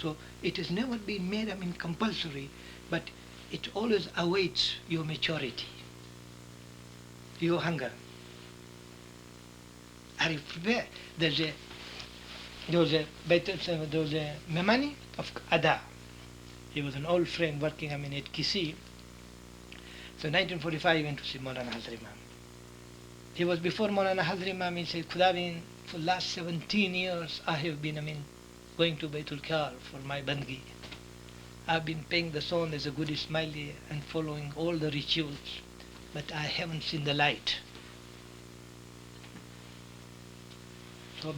So it has never been made, compulsory, but it always awaits your maturity, your hunger. Are you prepared? There was a Memani of Ada. He was an old friend working, at Kisi. So 1945 he went to see Maulana Hazar Imam. He was before Maulana Hazar Imam. He said, Khudawin, for the last 17 years I have been, going to Baitul Khal for my bandgi. I've been paying the son as a good Ismaili and following all the rituals, but I haven't seen the light. So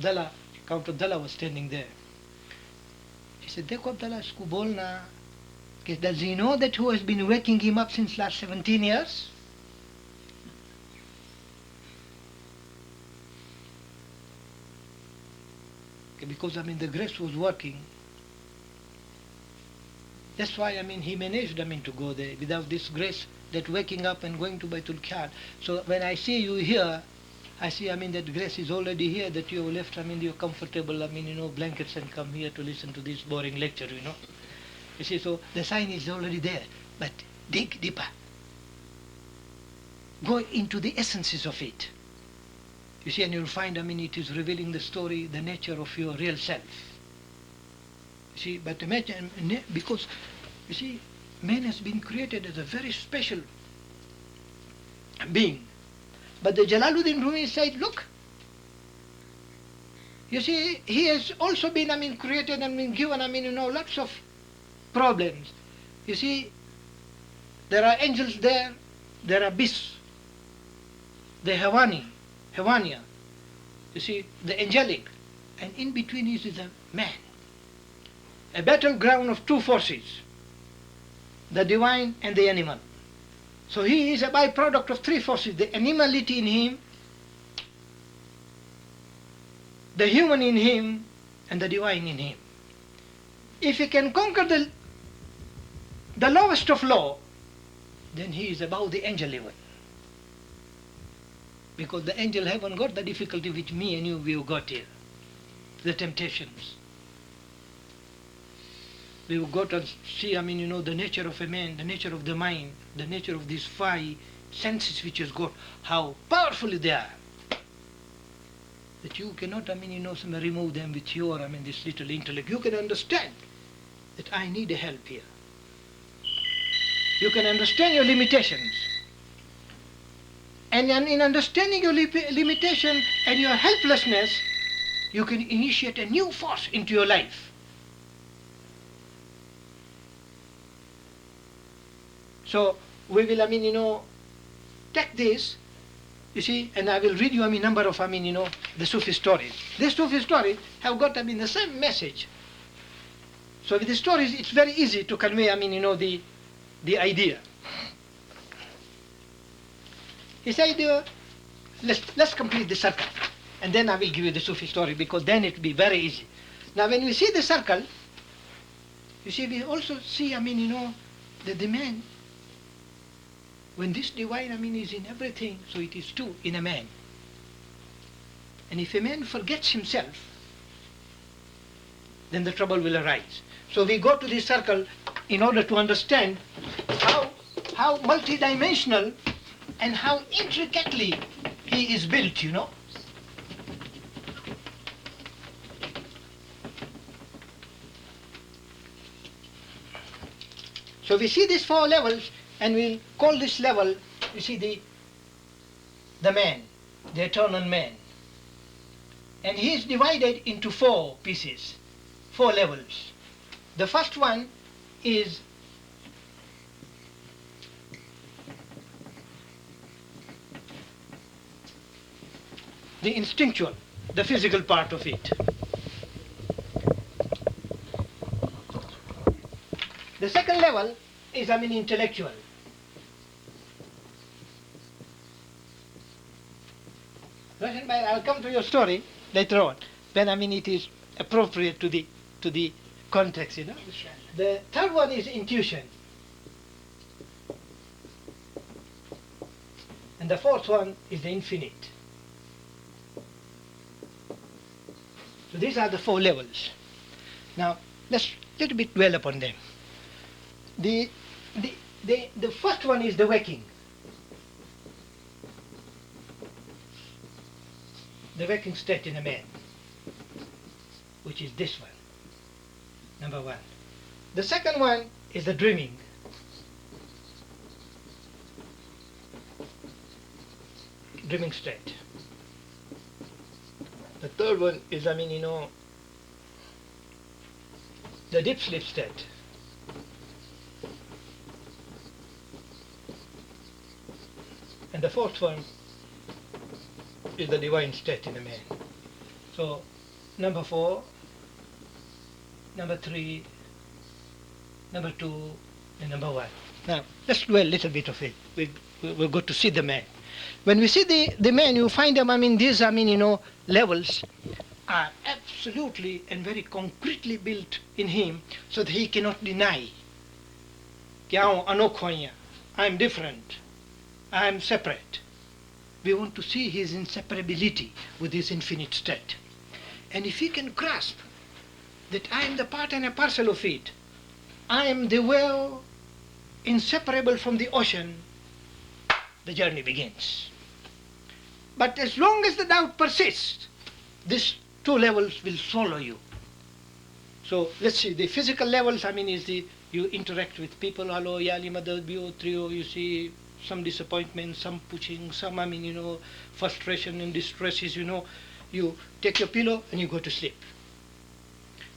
Count Abdullah was standing there. He said, Dekho Abdullah, isko bolna, does he know that who has been waking him up since last 17 years? Because the grace was working. That's why he managed to go there. Without this grace, that waking up and going to Baitul Khal. So when I see you here, I see that grace is already here, that you have left your comfortable blankets and come here to listen to this boring lecture, You see, so the sign is already there. But dig deeper. Go into the essences of it. You see, and you'll find, it is revealing the story, the nature of your real self. You see, but imagine, because, you see, man has been created as a very special being. But the Jalaluddin Rumi said, look, you see, he has also been, created and been given, lots of problems. You see, there are angels there are beasts, the Hevania, you see, the angelic, and in between is a man. A battleground of two forces, the divine and the animal. So he is a byproduct of three forces, the animality in him, the human in him, and the divine in him. If he can conquer the lowest of low, then he is above the angel level. Because the angel haven't got the difficulty which me and you we have got here, the temptations. We have got to see, the nature of a man, the nature of the mind, the nature of these five senses which has got, how powerfully they are. That you cannot, remove them with your, this little intellect. You can understand that I need a help here. You can understand your limitations. And in understanding your limitation and your helplessness, you can initiate a new force into your life. So we will, take this, you see, and I will read you, number of, the Sufi stories. These Sufi stories have got, the same message. So with the stories, it's very easy to convey, the idea. He said, let's complete the circle, and then I will give you the Sufi story, because then it will be very easy. Now when we see the circle, you see, we also see, that the man, when this divine, is in everything, so it is too in a man. And if a man forgets himself, then the trouble will arise. So we go to this circle in order to understand how multidimensional and how intricately he is built, So we see these four levels, and we'll call this level, you see, the man, the eternal man. And he is divided into four pieces, four levels. The first one is the instinctual, the physical part of it. The second level is, intellectual. Roshan Bhai, I'll come to your story later on, when, it is appropriate to the context, The third one is intuition. And the fourth one is the infinite. So these are the four levels. Now let's little bit dwell upon them. The first one is the waking. The waking state in a man, which is this one, number one. The second one is the dreaming. Dreaming state. The third one is, the deep sleep state. And the fourth one is the divine state in a man. So, number 4, number 3, number 2, and number 1. Now, let's do a little bit of it. We'll go to see the man. When we see the man, you find them, these, levels are absolutely and very concretely built in him so that he cannot deny. I'm different. I'm separate. We want to see his inseparability with his infinite state. And if he can grasp that I am the part and a parcel of it, I am the well inseparable from the ocean, the journey begins. But as long as the doubt persists, these two levels will swallow you. So let's see, the physical levels, is you interact with people, hello, yali, madad, bio, trio, you see some disappointment, some pushing, some, frustration and distresses, you take your pillow and you go to sleep.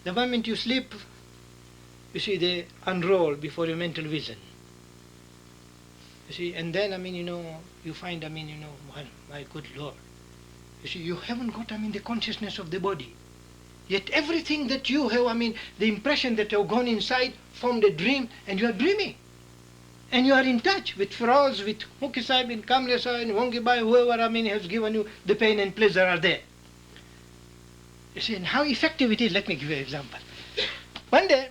The moment you sleep, you see, they unroll before your mental vision. You see, and then, you find, my good Lord. You see, you haven't got, the consciousness of the body. Yet everything that you have, the impression that you have gone inside formed a dream, and you are dreaming. And you are in touch with Feroz, with Mukhi Sahib, in Kamle Sahib, in Wongi Bhai, whoever, has given you the pain and pleasure are there. You see, and how effective it is, let me give you an example. One day,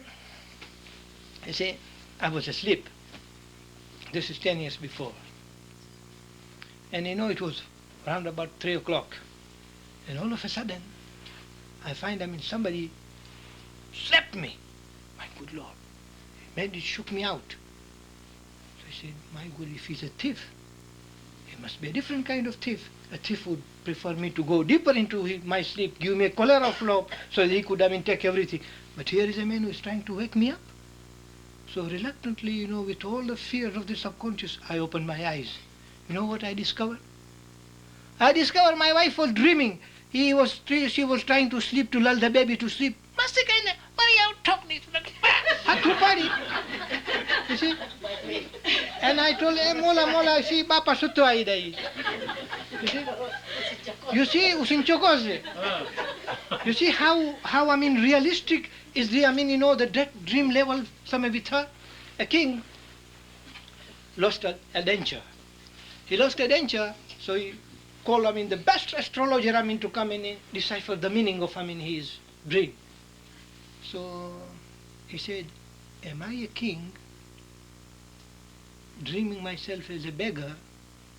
you see, I was asleep. This is 10 years before. And it was around about 3 o'clock. And all of a sudden, I find, somebody slapped me. My good Lord. It shook me out. So I said, my God, if he's a thief, he must be a different kind of thief. A thief would prefer me to go deeper into my sleep, give me a collar of rope so that he could, take everything. But here is a man who is trying to wake me up. So reluctantly, with all the fear of the subconscious, I opened my eyes. You know what I discovered? I discovered my wife was dreaming. She was trying to sleep, to lull the baby to sleep. You see? And I told her, Mola, see, Papa Suttu Aidai. You see, Usin Chokoze. You see how realistic is the, the dream level, some with her. A king lost a denture. He lost a denture, so he called, the best astrologer, to come in and decipher the meaning of, his dream. So he said, am I a king dreaming myself as a beggar,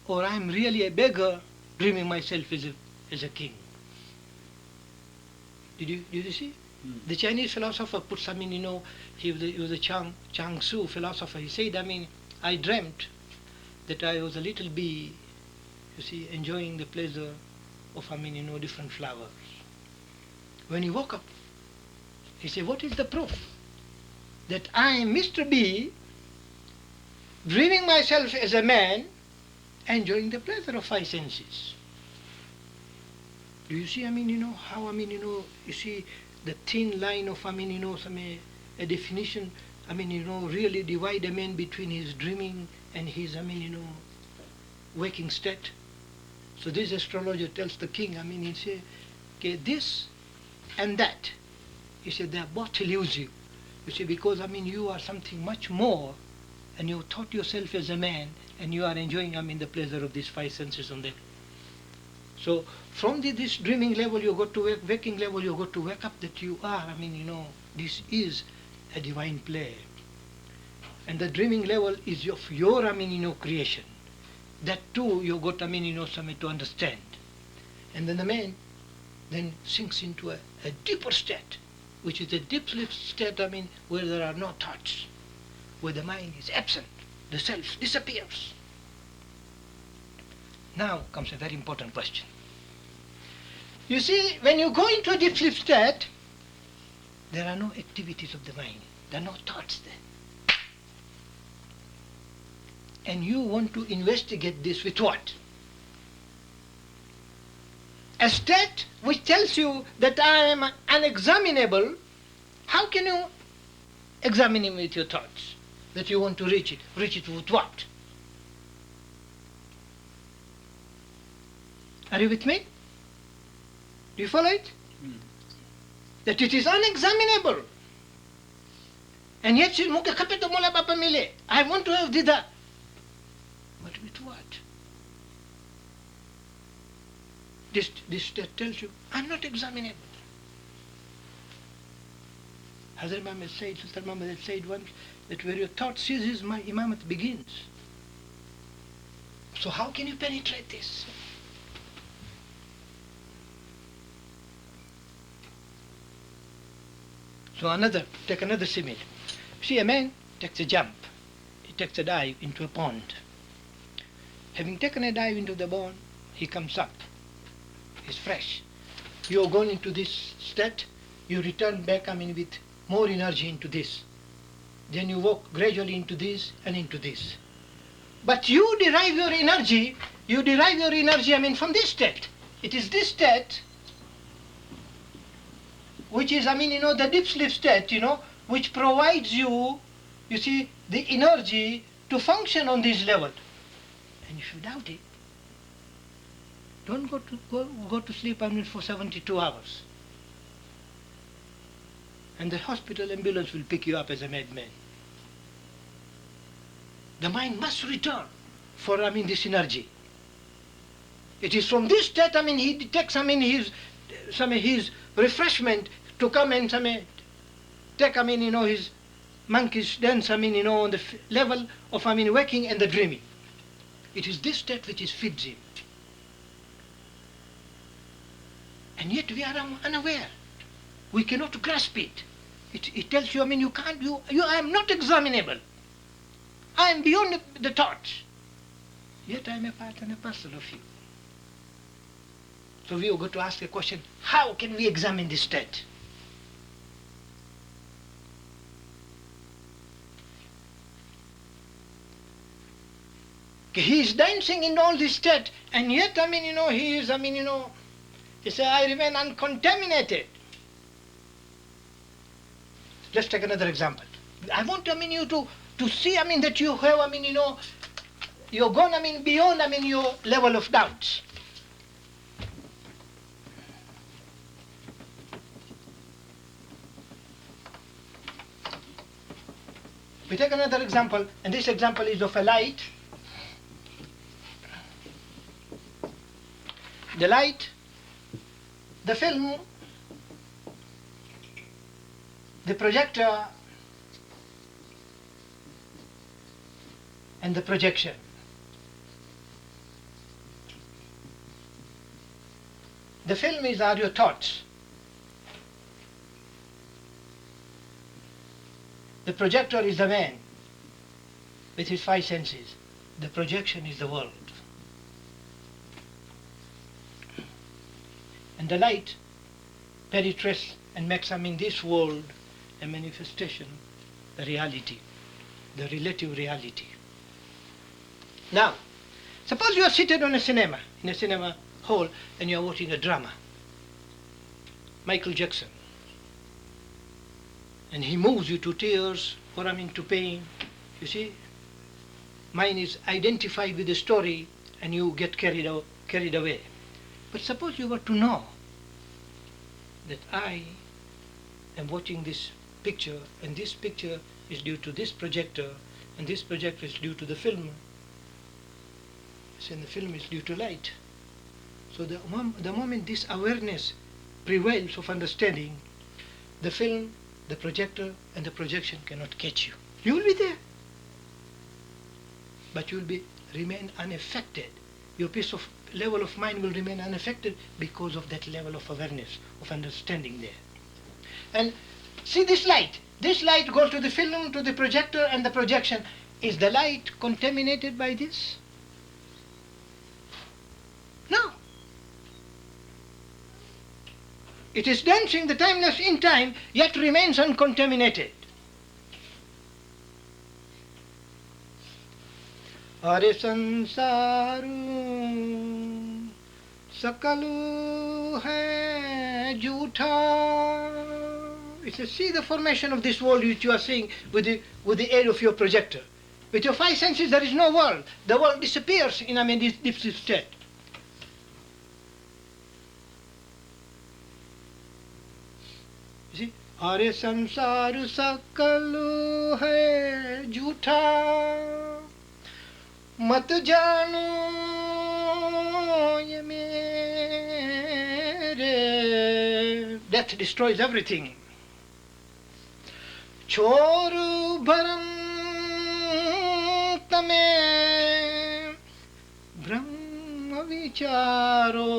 or I am really a beggar dreaming myself as a king? Did you see? The Chinese philosopher put some in, he was a Chang Tzu philosopher. He said, I dreamt that I was a little bee, you see, enjoying the pleasure of, different flowers. When he woke up, he said, what is the proof that I am Mr. B, dreaming myself as a man, enjoying the pleasure of 5 senses? Do you see, how, you see the thin line of, a definition, really divide a man between his dreaming and his, waking state. So this astrologer tells the king, he says, okay, this and that, he said, they are both elusive. You see, because, you are something much more, and you thought yourself as a man, and you are enjoying, the pleasure of these 5 senses on them. So from this dreaming level, you go to waking level, you go to wake up that you are, this is a divine play. And the dreaming level is of your, creation. That too you got, something to understand. And then the man then sinks into a deeper state, which is a deep sleep state, where there are no thoughts, where the mind is absent, the self disappears. Now comes a very important question. You see, when you go into a deep sleep state, there are no activities of the mind. There are no thoughts there. And you want to investigate this with what? A state which tells you that I am unexaminable. How can you examine him with your thoughts? That you want to reach it. Reach it with what? Are you with me? Do you follow it? That it is unexaminable. And yet, I want to have dida. But with what? This state tells you, I'm not examinable. Hazrat Muhammad said, Sultan Muhammad had said once, that where your thought ceases, my imamat begins. So how can you penetrate this? So take another simile. See, a man takes a jump. He takes a dive into a pond. Having taken a dive into the pond, he comes up. He's fresh. You are going into this state, you return back, with more energy into this. Then you walk gradually into this and into this. But you derive your energy, from this state. It is this state which is, the deep sleep state, which provides you, the energy to function on this level. And if you doubt it, don't go to sleep for 72 hours. And the hospital ambulance will pick you up as a madman. The mind must return for this energy. It is from this state he takes his refreshment to come and take his monkey's dance on the level of waking and the dreaming. It is this state which feeds him. And yet we are unaware. We cannot grasp it. It tells you, you can't, I am not examinable. I am beyond the thoughts. Yet I am a part and a parcel of you. So we have got to ask a question, how can we examine this state? He is dancing in all this state, and yet, he is, he says, I remain uncontaminated. Let's take another example. I want, you to see, that you have, you're gone, beyond, your level of doubts. We take another example, and this example is of a light. The light, the film, the projector, and the projection. The film are your thoughts. The projector is the man with his 5 senses. The projection is the world. And the light penetrates and makes this world a manifestation, the reality, the relative reality. Now, suppose you are seated in a cinema hall, and you are watching a drama. Michael Jackson. And he moves you to tears or to pain. You see, mine is identified with the story, and you get carried away. But suppose you were to know that I am watching this picture, and this picture is due to this projector, and this projector is due to the film, and the film is due to light. So the moment this awareness prevails of understanding, the film, the projector, and the projection cannot catch you. You will be there, but you will be remain unaffected. Your level of mind will remain unaffected because of that level of awareness, of understanding there. And see this light. This light goes to the film, to the projector, and the projection. Is the light contaminated by this? No. It is dancing the timeless in time, yet remains uncontaminated. Are sansaru sakalu hai jhootha. It says, see the formation of this world which you are seeing with the aid of your projector. With your five senses there is no world. The world disappears in this deep sleep state. You see? Are samsar sakalu hai jhootha, mat jano ye mere. Death destroys everything. Choru bharam tame brahma vicharo.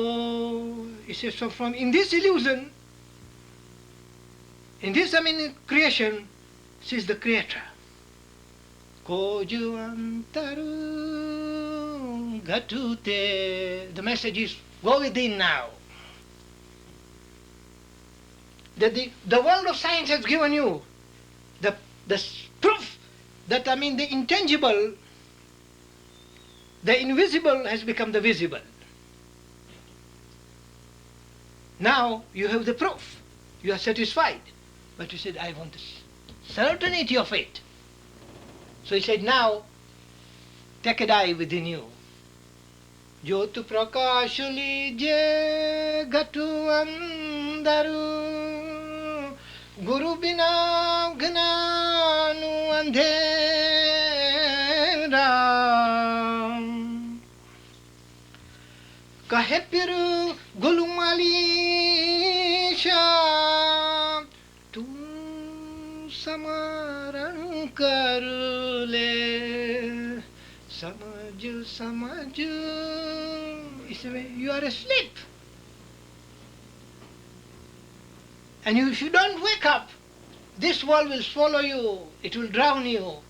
It says, so from in this illusion, in this creation, says the Creator. Koju antaru gatute. The message is, go within now. That the world of science has given you the proof that the intangible, the invisible has become the visible. Now you have the proof. You are satisfied. But you said, I want the certainty of it. So he said, now take a dive within you. Jotu prakashuli je gatu andaru, Guru bina gnanu andhera. Kahe piru gulumali sha, tu samaran karule, samaju. You are asleep. And if you don't wake up, this world will swallow you. It will drown you.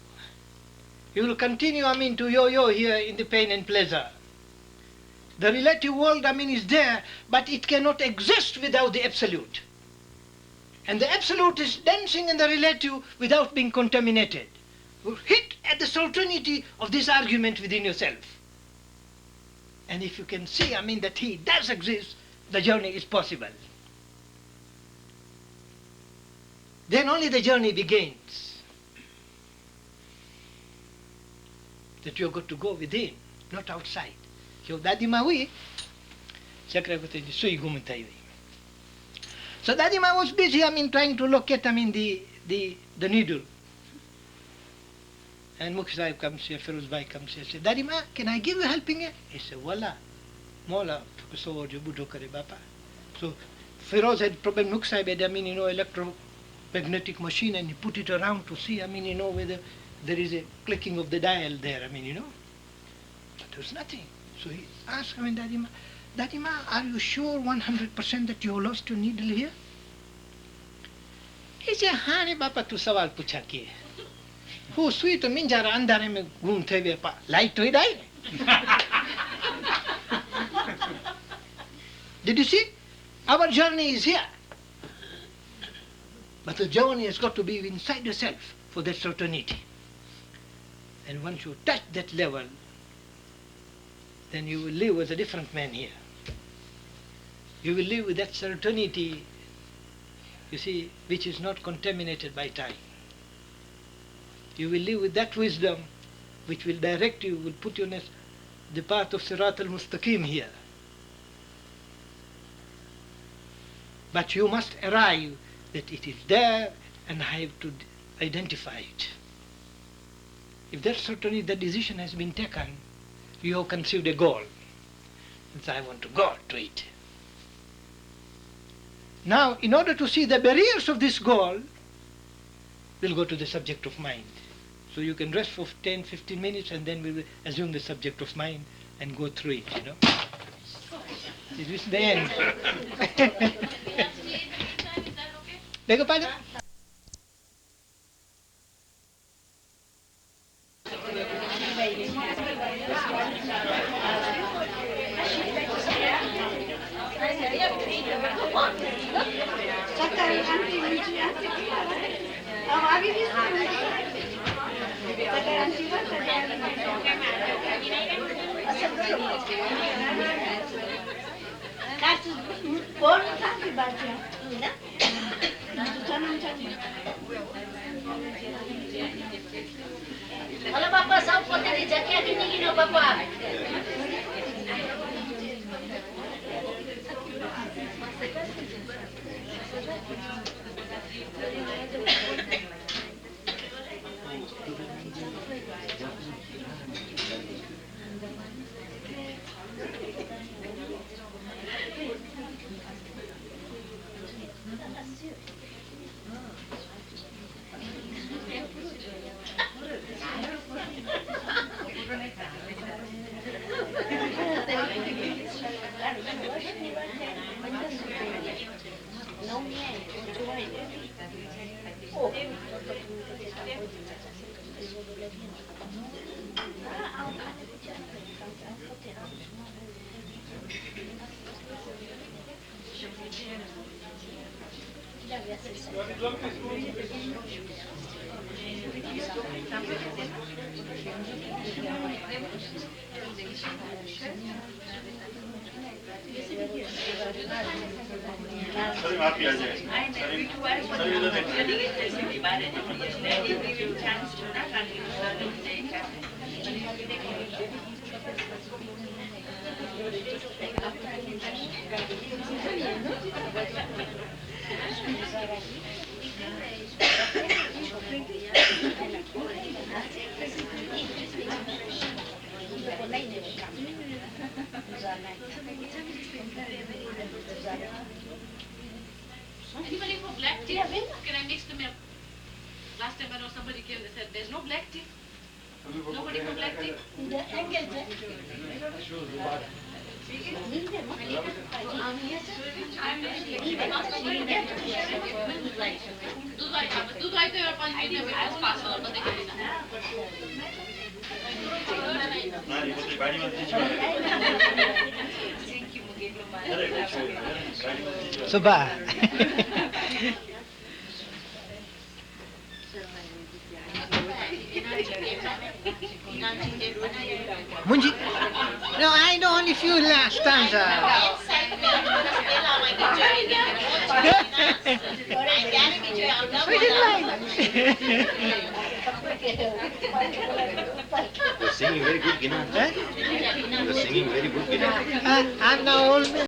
You will continue, to yo-yo here in the pain and pleasure. The relative world, is there, but it cannot exist without the absolute. And the absolute is dancing in the relative without being contaminated. Hit at the certainty of this argument within yourself. And if you can see, that he does exist, the journey is possible. Then only the journey begins. That you've got to go within, not outside. So Dadima hui, so Dadima was busy, trying to locate, the needle. And Mukhi Sahib comes here, Feroz Bhai comes here, says, Dadima, can I give you helping hand? He said, Walla, Mola, so Feroz had probably Mukhi Sahib had, electromagnetic machine, and he put it around to see, whether there is a clicking of the dial there, But there was nothing. So he asked, Dadima, are you sure 100% that you lost your needle here? He said, Hani Bapa, tu sawal pucha kiye. Who sweet to minjara andare me gun theve pa. Light to it, Did you see? Our journey is here. But the journey has got to be inside yourself for that certainty. And once you touch that level, then you will live as a different man here. You will live with that certainty, you see, which is not contaminated by time. You will live with that wisdom which will direct you, will put you on the path of Sirat al-Mustaqim here. But you must arrive that it is there and I have to identify it. If that certainty, the decision has been taken, you have conceived a goal. And so I want to go to it. Now, in order to see the barriers of this goal, we'll go to the subject of mind. So you can rest for 10, 15 minutes and then we will assume the subject of mind and go through it, This is the end. Beg your pardon? Kalau Bapak sau poate de jacket ni no Bapak. Sir आप भी आ जाए sir इधर Anybody for black tea? Can I mix them up? Last time I know somebody came, they said, there's no black tea. Nobody for black tea? दूध आई तो यार 5 minute में पास पास और बंदे के लिए ना ये तो गाड़ी में Subha. Munji. No, I know only few last stanza. We didn't like. You're singing very good, Gina. Huh? You're singing very good, Gina. I'm now old man.